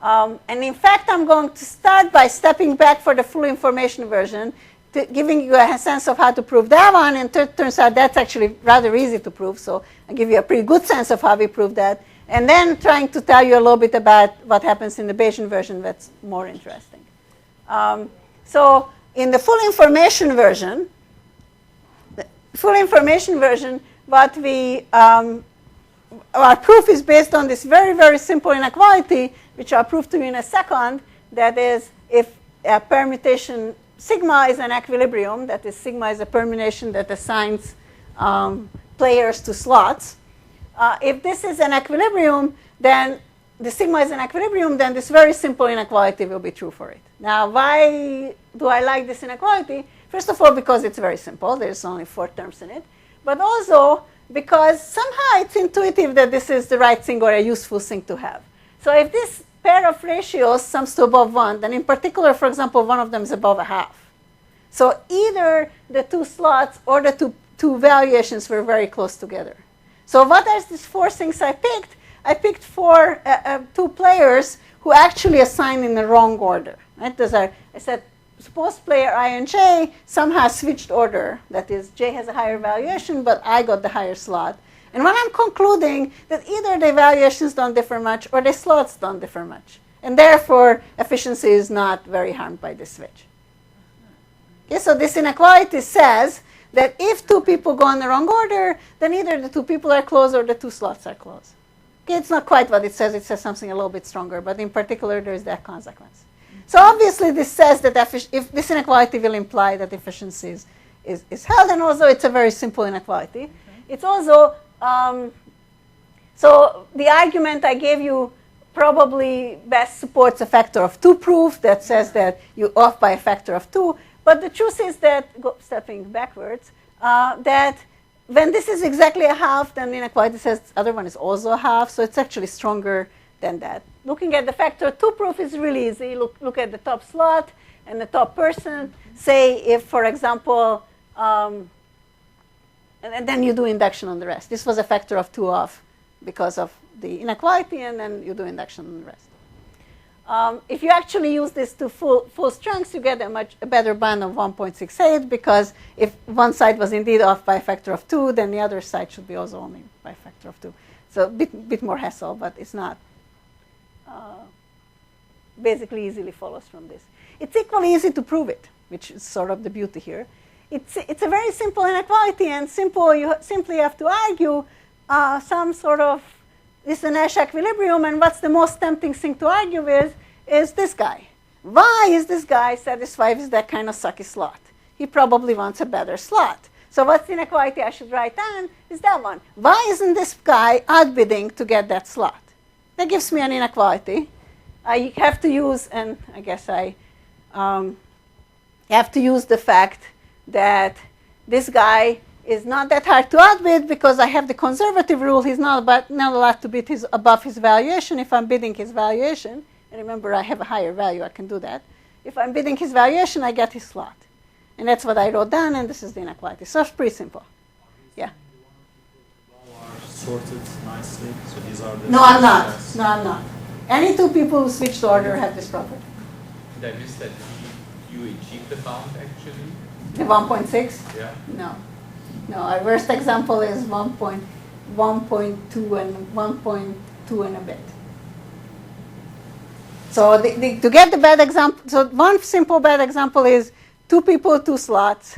And in fact, I'm going to start by stepping back for the full information version, giving you a sense of how to prove that one. And it turns out that's actually rather easy to prove. So I'll give you a pretty good sense of how we prove that. And then trying to tell you a little bit about what happens in the Bayesian version that's more interesting. So in the full information version, what we our proof is based on this very, very simple inequality, which I'll prove to you in a second. That is, if a permutation sigma is an equilibrium, that is, sigma is a permutation that assigns players to slots. If this is an equilibrium, then the sigma is an equilibrium, then this very simple inequality will be true for it. Now, why do I like this inequality? First of all, because it's very simple. There's only 4 terms in it. But also because somehow it's intuitive that this is the right thing or a useful thing to have. So if this pair of ratios sums to above 1, then in particular, for example, one of them is above a half. So either the 2 slots or the two valuations were very close together. So what are these 4 things I picked? I picked 2 players who actually assigned in the wrong order. Right? Those are, I said, suppose player I and J somehow switched order. That is, J has a higher valuation, but I got the higher slot. And when I'm concluding that either the valuations don't differ much or the slots don't differ much, and therefore efficiency is not very harmed by this switch. Okay, so this inequality says that if 2 people go in the wrong order, then either the 2 people are close or the 2 slots are close. Okay, it's not quite what it says. It says something a little bit stronger, but in particular, there is that consequence. So obviously, this says that if this inequality will imply that efficiency is held, and also it's a very simple inequality. Okay. It's also, so the argument I gave you probably best supports a factor of 2 proof that says that you're off by a factor of 2. But the truth is that, stepping backwards, that when this is exactly a half, then the inequality says the other one is also a half. So it's actually stronger than that. Looking at the factor 2 proof is really easy. Look at the top slot and the top person. Say if, for example, and then you do induction on the rest. This was a factor of 2 off because of the inequality, and then you do induction on the rest. If you actually use this to full strengths, you get a better band of 1.68, because if one side was indeed off by a factor of 2, then the other side should be also only by a factor of 2. So a bit more hassle, but it's not basically easily follows from this. It's equally easy to prove it, which is sort of the beauty here. It's a very simple inequality, and you simply have to argue some sort of, this is a Nash equilibrium, and what's the most tempting thing to argue with is this guy. Why is this guy satisfied with that kind of sucky slot? He probably wants a better slot. So what's the inequality I should write down is that one. Why isn't this guy outbidding to get that slot? That gives me an inequality. I have to use, and I guess I have to use the fact that this guy is not that hard to outbid, because I have the conservative rule. He's not allowed to bid above his valuation if I'm bidding his valuation. And remember, I have a higher value. I can do that. If I'm bidding his valuation, I get his slot. And that's what I wrote down, and this is the inequality. So it's pretty simple. Yeah? Are sorted nicely? So these are the No, I'm not. No, I'm not. Any 2 people who switched order have this property. Did I miss that you achieved the bound actually? The 1.6? Yeah. No. No, our worst example is 1.2 and 1.2 and a bit. So to get the bad example, so one simple bad example is 2 people, 2 slots,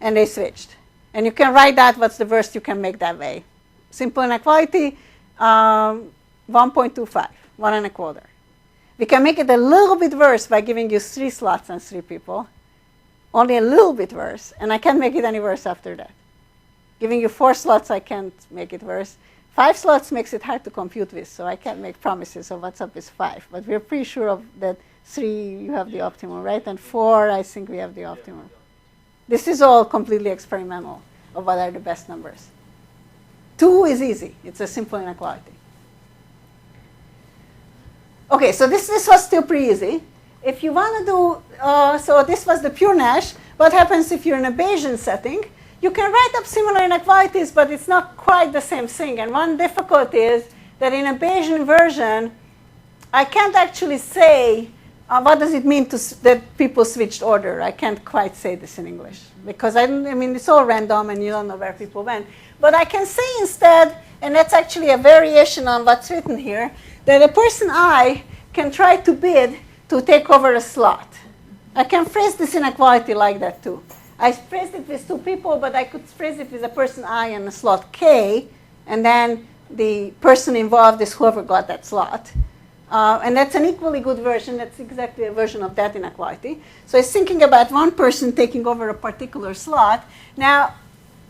and they switched. And you can write that, what's the worst you can make that way. Simple inequality, 1.25, 1 1/4. We can make it a little bit worse by giving you 3 slots and 3 people. Only a little bit worse, and I can't make it any worse after that. Giving you 4 slots, I can't make it worse. 5 slots makes it hard to compute with, so I can't make promises. So what's up is 5. But we're pretty sure of that 3, you have the optimum, right? And 4, I think we have the optimum. This is all completely experimental of what are the best numbers. 2 is easy. It's a simple inequality. OK, so this was still pretty easy. If you want to do, so this was the pure Nash. What happens if you're in a Bayesian setting? You can write up similar inequalities, but it's not quite the same thing. And one difficulty is that in a Bayesian version, I can't actually say what does it mean that people switched order. I can't quite say this in English, because I mean, it's all random and you don't know where people went. But I can say instead, and that's actually a variation on what's written here, that a person I can try to bid to take over a slot. I can phrase this inequality like that too. I phrased it with 2 people, but I could phrase it with a person I and a slot K, and then the person involved is whoever got that slot. And that's an equally good version. That's exactly a version of that inequality. So it's thinking about one person taking over a particular slot. Now,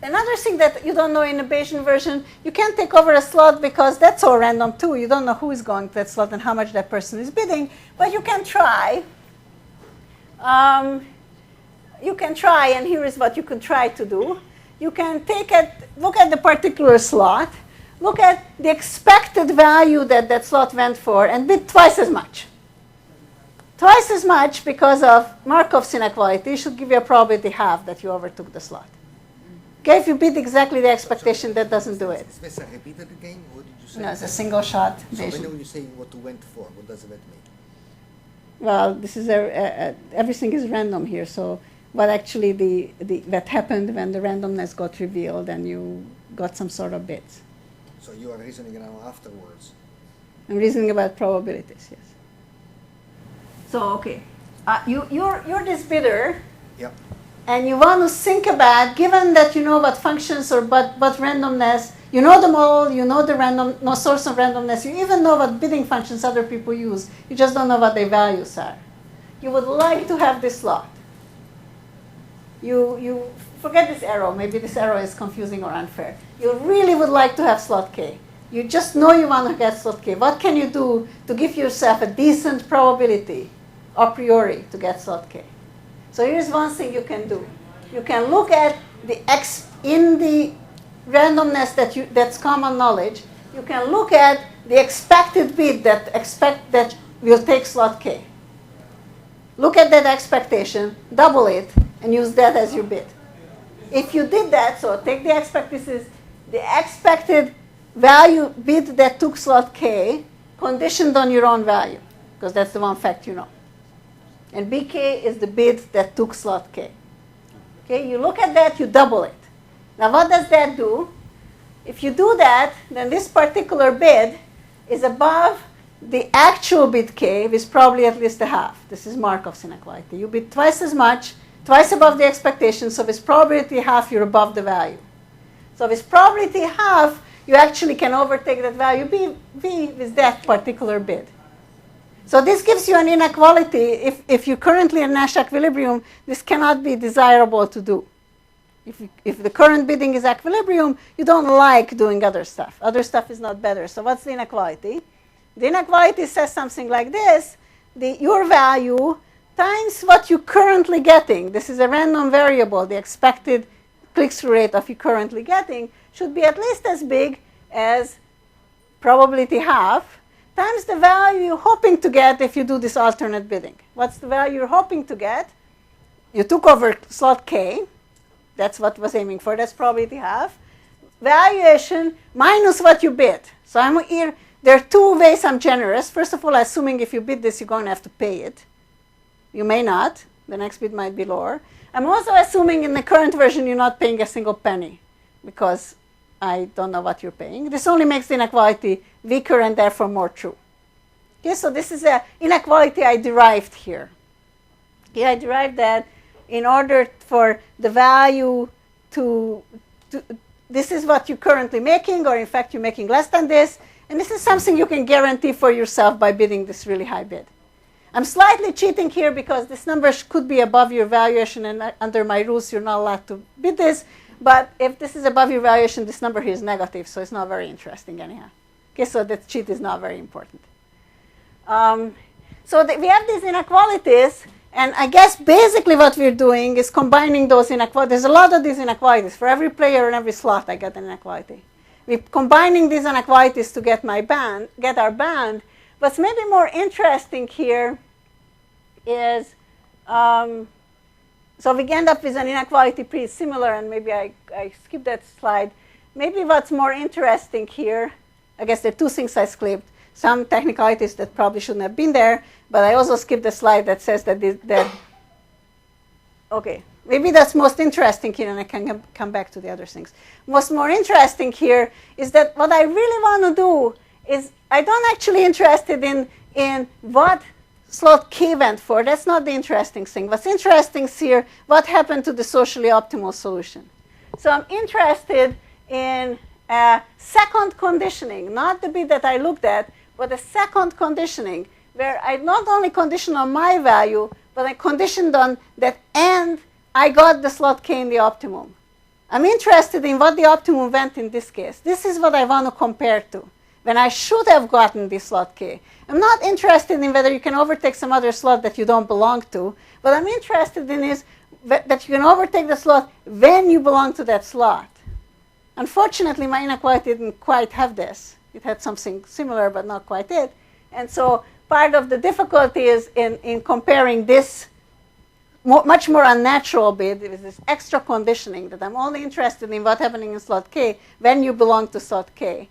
Another thing that you don't know in the Bayesian version, you can't take over a slot because that's all random too. You don't know who is going to that slot and how much that person is bidding, but you can try. You can try, and here is what you can try to do. You can look at the particular slot, look at the expected value that that slot went for, and bid twice as much. Twice as much because of Markov's inequality should give you a probability half that you overtook the slot. Okay, if you bid exactly the expectation, that doesn't do it. Is this a repeated game, or did you say? No, it's a single shot. So when you say what you went for, what does that mean? Well, this is everything is random here. So what actually that happened when the randomness got revealed and you got some sort of bits. So you are reasoning now afterwards. I'm reasoning about probabilities, yes. So okay, you're this bidder. Yep. And you want to think about, given that you know what functions or what randomness, you know them all, you know the source of randomness, you even know what bidding functions other people use, you just don't know what their values are. You would like to have this slot. You forget this arrow, maybe this arrow is confusing or unfair. You really would like to have slot K. You just know you want to get slot K. What can you do to give yourself a decent probability a priori to get slot K? So here's one thing you can do. You can look at in the randomness that's common knowledge. You can look at the expected bid that will take slot K. Look at that expectation, double it, and use that as your bid. If you did that, so take this is the expected value bid that took slot K conditioned on your own value, because that's the one fact you know. And BK is the bid that took slot K. Okay, you look at that, you double it. Now what does that do? If you do that, then this particular bid is above the actual bid K with probably at least a half. This is Markov's inequality. You bid twice as much, twice above the expectation, so with probability half, you're above the value. So with probability half, you actually can overtake that value B with that particular bid. So this gives you an inequality. If you're currently in Nash equilibrium, this cannot be desirable to do. If the current bidding is equilibrium, you don't like doing other stuff. Other stuff is not better. So what's the inequality? The inequality says something like this. Your value times what you're currently getting. This is a random variable. The expected click-through rate of you currently getting should be at least as big as probability half times the value you're hoping to get if you do this alternate bidding. What's the value you're hoping to get? You took over slot K. That's what was aiming for. That's probability half. Valuation minus what you bid. So I'm here. There are two ways I'm generous. First of all, assuming if you bid this, you're going to have to pay it. You may not. The next bid might be lower. I'm also assuming in the current version you're not paying a single penny because I don't know what you're paying. This only makes the inequality weaker and therefore more true. Okay, so this is an inequality I derived here. Okay, I derived that in order for the value this is what you're currently making, or in fact you're making less than this, and this is something you can guarantee for yourself by bidding this really high bid. I'm slightly cheating here because this number could be above your valuation, and under my rules you're not allowed to bid this. But if this is above your valuation, this number here is negative, so it's not very interesting anyhow. Okay, so that cheat is not very important. We have these inequalities, and I guess basically what we're doing is combining those inequalities. There's a lot of these inequalities. For every player in every slot, I get an inequality. We're combining these inequalities to get our band. What's maybe more interesting here is so we end up with an inequality pretty similar, and maybe I skipped that slide. Maybe what's more interesting here, I guess there are two things I skipped. Some technicalities that probably shouldn't have been there, but I also skipped the slide that says that okay, maybe that's most interesting here, and I can come back to the other things. What's more interesting here is that what I really want to do is I don't actually interested in what slot K went for. That's not the interesting thing. What's interesting here, what happened to the socially optimal solution. So I'm interested in a second conditioning, not the bit that I looked at, but a second conditioning where I not only condition on my value, but I conditioned on that and I got the slot K in the optimum. I'm interested in what the optimum went in this case. This is what I want to compare to, when I should have gotten this slot K. I'm not interested in whether you can overtake some other slot that you don't belong to. What I'm interested in is that you can overtake the slot when you belong to that slot. Unfortunately, my inequality didn't quite have this. It had something similar, but not quite it. And so part of the difficulty is in comparing this much more unnatural bit with this extra conditioning that I'm only interested in what's happening in slot K when you belong to slot K.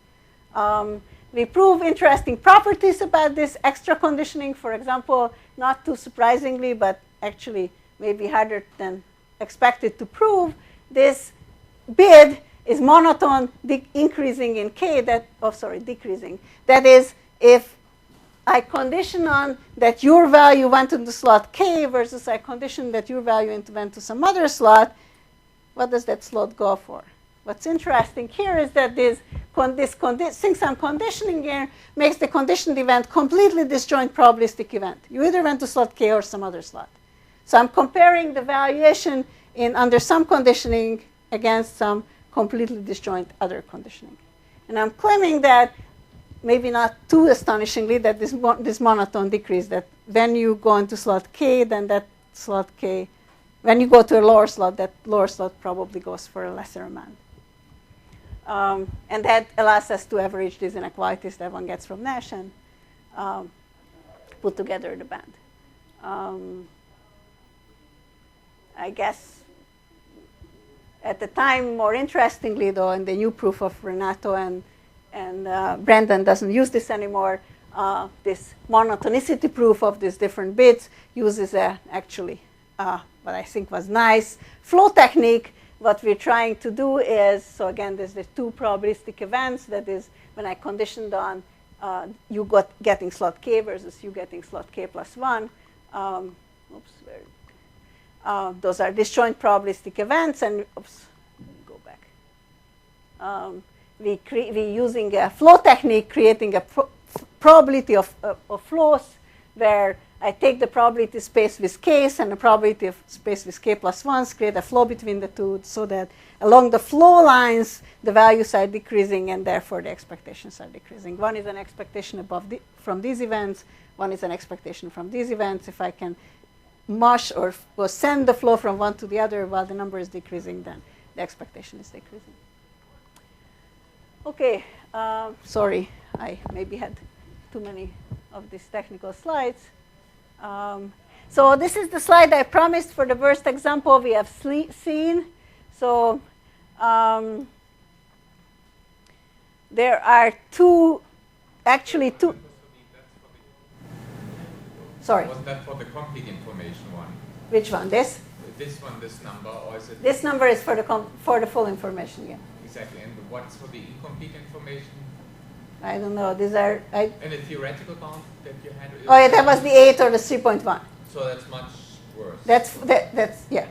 We prove interesting properties about this extra conditioning. For example, not too surprisingly, but actually maybe harder than expected to prove, this bid is monotone increasing in K, decreasing. That is, if I condition on that your value went into slot K versus I condition that your value went to some other slot, what does that slot go for? What's interesting here is that since I'm conditioning here, makes the conditioned event completely disjoint probabilistic event. You either went to slot K or some other slot. So I'm comparing the valuation under some conditioning against some completely disjoint other conditioning. And I'm claiming that, maybe not too astonishingly, that this monotone decrease, that when you go into slot K, then that slot K, when you go to a lower slot, that lower slot probably goes for a lesser amount. And that allows us to average these inequalities that one gets from Nash and put together the band. I guess at the time, more interestingly, though, in the new proof of Renato and Brendan doesn't use this anymore, this monotonicity proof of these different bits uses actually what I think was nice flow technique. What we're trying to do is, so again, there's the two probabilistic events. That is, when I conditioned on you getting slot K versus you getting slot K plus 1. Those are disjoint probabilistic events. And go back. We using a flow technique, creating a probability of flows where I take the probability space with K's and the probability of space with K plus 1s, create a flow between the two so that along the flow lines, the values are decreasing and therefore the expectations are decreasing. One is an expectation from these events. One is an expectation from these events. If I can mush or send the flow from one to the other while the number is decreasing, then the expectation is decreasing. Okay, sorry, I maybe had too many of these technical slides. So this is the slide I promised for the worst example we have seen. So there are actually two. Sorry. Was that for the complete information one? Which one? This? This one, this number, or is it? This number is for the full information, yeah. Exactly. And what's for the incomplete information? I don't know. These are. And the theoretical bound that you had? Oh, yeah, that was the 8 or the 3.1. So that's much worse. That's yeah.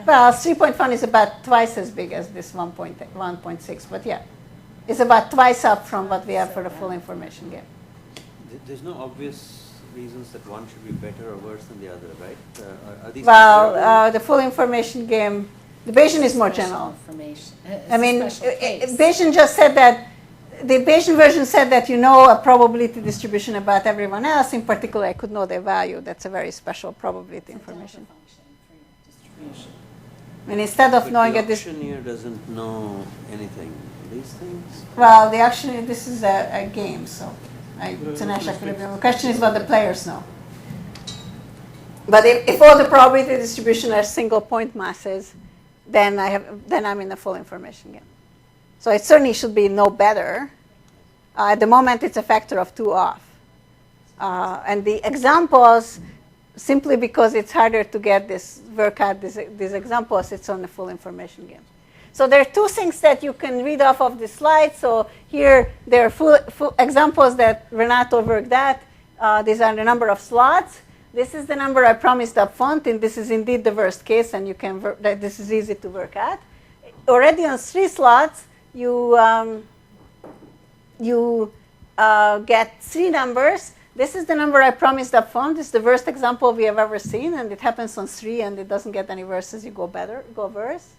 Well, 3.1 is about twice as big as this 1.6, but yeah, it's about twice up from what we have for the full information game. There's no obvious reasons that one should be better or worse than the other, right? Are these the full information game, the Bayesian is more general. I mean, Bayesian just said that. The Bayesian version said that you know a probability distribution about everyone else. In particular, I could know their value. That's a very special probability information. And instead of knowing the auctioneer doesn't know anything. These things? Well, the auctioneer, this is a game, so it's a Nash Equilibrium. The question is what the players know. But if all the probability distribution are single point masses, then I'm in the full information game. So it certainly should be no better. At the moment, it's a factor of 2 off. And the examples, simply because it's harder to get this work out, these examples, it's on the full information game. So there are 2 things that you can read off of this slide. So here, there are full examples that Renato worked at. These are the number of slots. This is the number I promised up front, and this is indeed the worst case, and you can this is easy to work at. Already on 3 slots, you get 3 numbers. This is the number I promised up front. This is the worst example we have ever seen, and it happens on 3, and it doesn't get any worse as you go worse.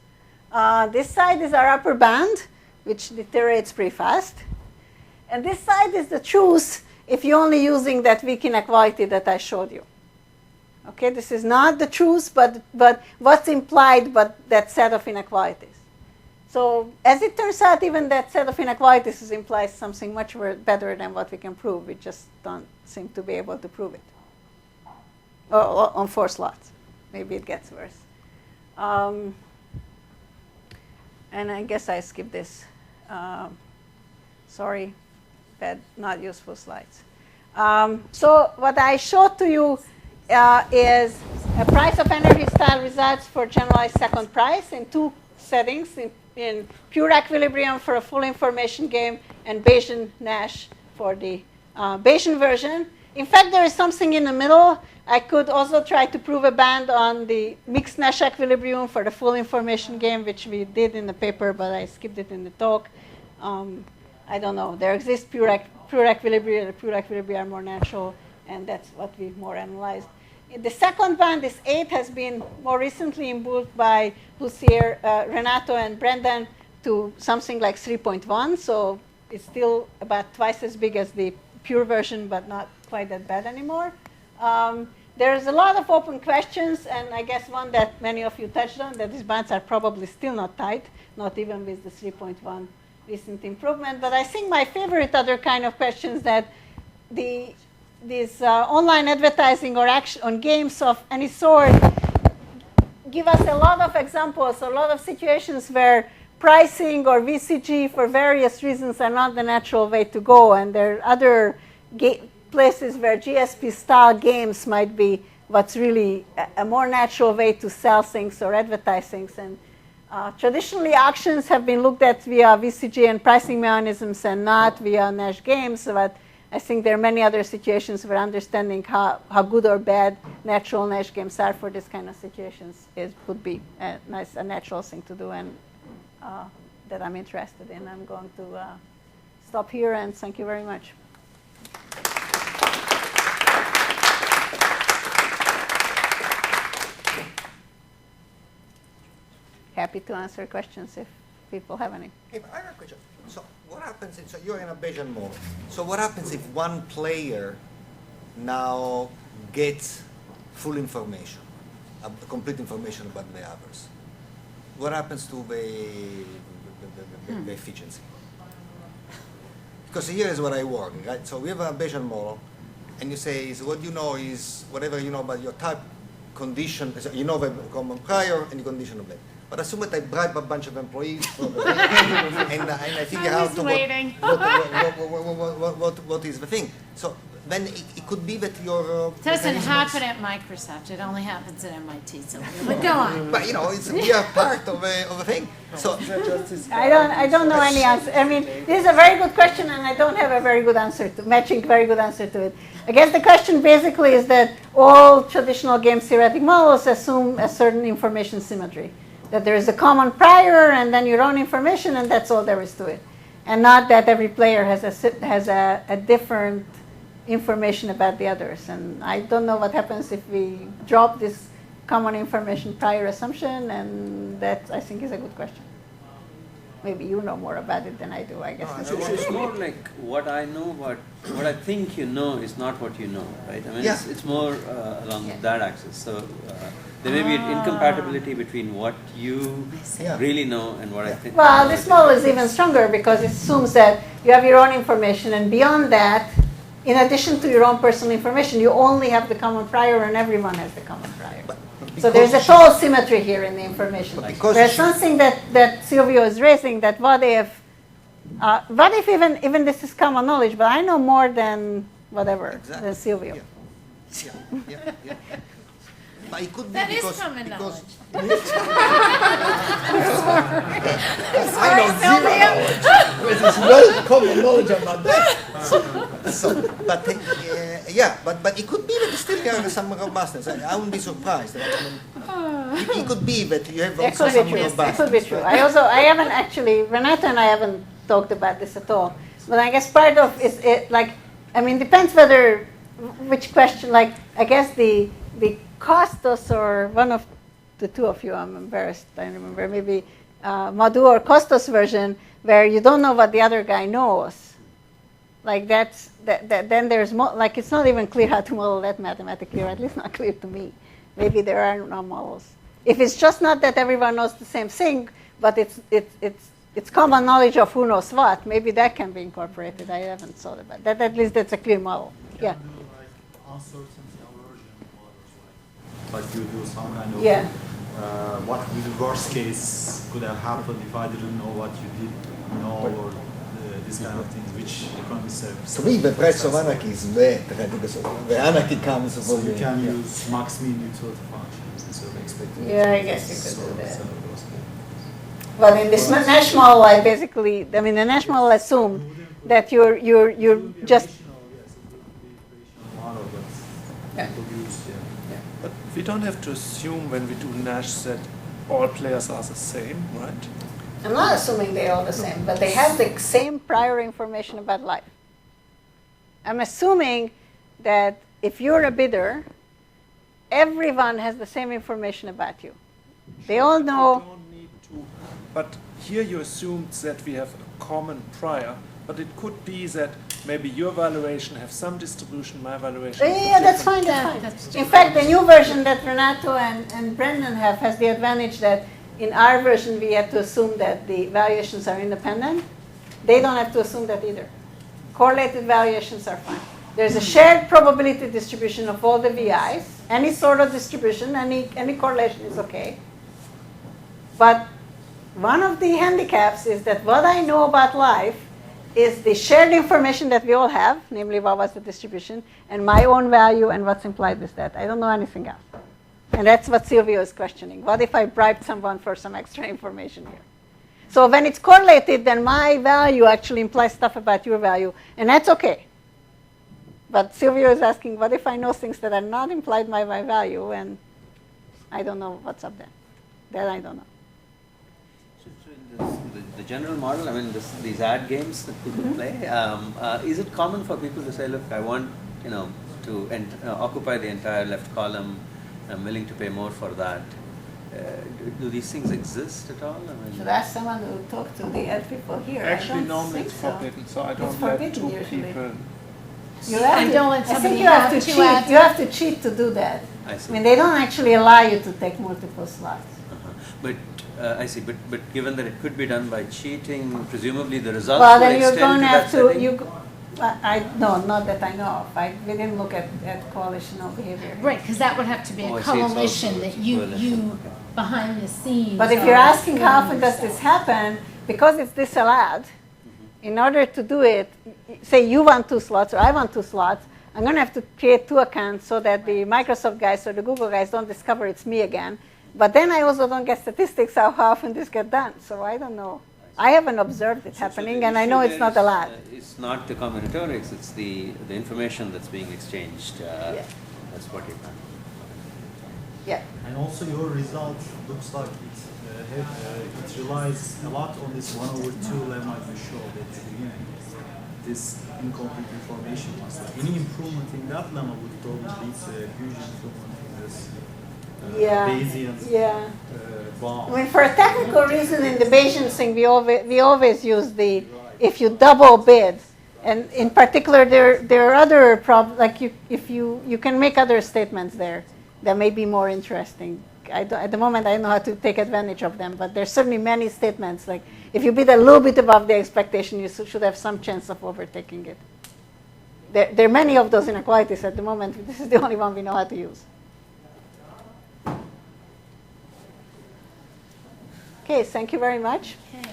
This side is our upper bound, which deteriorates pretty fast. And this side is the truth if you're only using that weak inequality that I showed you. Okay, this is not the truth, but what's implied by that set of inequalities. So as it turns out, even that set of inequalities implies something much better than what we can prove. We just don't seem to be able to prove it. Or on 4 slots. Maybe it gets worse. And I guess I skipped this. Sorry, bad, not useful slides. So what I showed to you is a price of energy style results for generalized second price in 2 settings, in pure equilibrium for a full information game and Bayesian Nash for the Bayesian version. In fact, there is something in the middle. I could also try to prove a band on the mixed Nash equilibrium for the full information game, which we did in the paper, but I skipped it in the talk. I don't know. There exists pure equilibria. The pure equilibria are more natural, and that's what we more analyzed. The second band, this 8, has been more recently improved by Lucier, Renato, and Brendan to something like 3.1. So it's still about twice as big as the pure version, but not quite that bad anymore. There's a lot of open questions, and I guess one that many of you touched on, that these bands are probably still not tight, not even with the 3.1 recent improvement. But I think my favorite other kind of questions that these online advertising or action on games of any sort give us a lot of examples, a lot of situations where pricing or VCG for various reasons are not the natural way to go, and there are other places where GSP style games might be what's really a more natural way to sell things or advertise things. And traditionally, auctions have been looked at via VCG and pricing mechanisms and not via Nash games, but I think there are many other situations where understanding how good or bad natural Nash games are for this kind of situations would be a natural thing to do, and that I'm interested in. I'm going to stop here, and thank you very much. Happy to answer questions if people have any. Hey, I have a question. So what happens if, so you're in a Bayesian model. So what happens if one player now gets full information, complete information about the others? What happens to the efficiency? Because here is what I work, right? So we have a Bayesian model, and you say, so what you know is whatever you know about your type, condition, so you know the common prior and the condition of that. But assume that I bribe a bunch of employees and I figure out what is the thing. So then it could be that your it doesn't happen at Microsoft. It only happens at MIT. So but go on. But you know, we are part of a thing. So I don't know any answer. I mean, this is a very good question, and I don't have a very good answer to very good answer to it. I guess the question basically is that all traditional game theoretic models assume a certain information symmetry. That there is a common prior and then your own information, and that's all there is to it. And not that every player has a different information about the others. And I don't know what happens if we drop this common information prior assumption, and that I think is a good question. Maybe you know more about it than I do, I guess. It's more like what I know, but what I think you know is not what you know, right? I mean, it's more along that axis. So there may be an incompatibility between what you really know and what I think. Well, this model is even stronger because it assumes that you have your own information, and beyond that, in addition to your own personal information, you only have the common prior, and everyone has the common prior. So there's a total symmetry here in the information. There's something that Silvio is raising, that what if even this is common knowledge, but I know more than whatever, than Silvio. Yeah. But it could be that because, is common knowledge. I know zero knowledge. There's no common knowledge about that. But it could be that you still have some robustness. I wouldn't be surprised. It could be that you have also some robustness. It could be true. I haven't actually, Renato and I haven't talked about this at all. But I guess part of it, like, I mean, depends which question, like, I guess the Costas or one of the two of you, I'm embarrassed, I remember, maybe Madhu or Costas version, where you don't know what the other guy knows. Like then there's more, like it's not even clear how to model that mathematically, or at least not clear to me. Maybe there are no models. If it's just not that everyone knows the same thing, but it's common knowledge of who knows what, maybe that can be incorporated. I haven't thought about that. At least that's a clear model. Yeah. Do like uncertainty aversion models, like you do some kind of what would the worst case could have happened if I didn't know what you did know, or this kind of things, which economists have. To me, the price of anarchy is bad, right? Because the anarchy comes So from you can use max mean utility functions instead of expecting. Yeah, I guess you could do that. Well, in this Nash model, the Nash model assumed that you're just. But we don't have to assume when we do Nash that all players are the same, right? I'm not assuming they're all the same, but they have the same prior information about life. I'm assuming that if you're a bidder, everyone has the same information about you. They all know. But here you assumed that we have a common prior, but it could be that maybe your valuation have some distribution, my valuation. Yeah, that's fine. That's fine. In fact, the new version that Renato and Brendan have has the advantage that in our version we have to assume that the valuations are independent. They don't have to assume that either. Correlated valuations are fine. There's a shared probability distribution of all the VIs. Any sort of distribution, any correlation is okay. But one of the handicaps is that what I know about life is the shared information that we all have, namely what was the distribution, and my own value and what's implied with that. I don't know anything else. And that's what Silvio is questioning. What if I bribed someone for some extra information here? So when it's correlated, then my value actually implies stuff about your value, and that's okay. But Silvio is asking, what if I know things that are not implied by my value, and I don't know what's up there? That I don't know. The general model, these ad games that people play, is it common for people to say, look, I want to occupy the entire left column, I'm willing to pay more for that? Do these things exist at all? Should ask someone who talked to the ad people here. Actually, normally it's forbidden, so I don't let two people. You have to cheat to do that. I see. They don't actually allow you to take multiple slots. But I see. But given that it could be done by cheating, presumably the results well, would then you're going to have to. No, not that I know of. We didn't look at coalitional behavior. Right, because that would have to be a coalition that you behind the scenes. But if you're asking how often does this happen, because it's disallowed, in order to do it, say you want 2 slots or I want 2 slots, I'm going to have to create 2 accounts so that the Microsoft guys or the Google guys don't discover it's me again. But then I also don't get statistics how often this gets done. So I don't know. I haven't observed it happening, and I know it's not allowed. It's not the combinatorics, it's the information that's being exchanged. That's what you're trying. Yeah. And also your result looks like it relies a lot on this 1/2 lemma you showed at the beginning. This incomplete information must. Any improvement in that lemma would probably lead to a huge improvement in this Bayesian bound. For a technical reason in the Bayesian thing, we always use the if you double bid, and in particular there are other problems. Like if you can make other statements there that may be more interesting. At the moment, I don't know how to take advantage of them, but there's certainly many statements. Like if you bid a little bit above the expectation, you should have some chance of overtaking it. There are many of those inequalities at the moment. This is the only one we know how to use. Okay, thank you very much. Okay.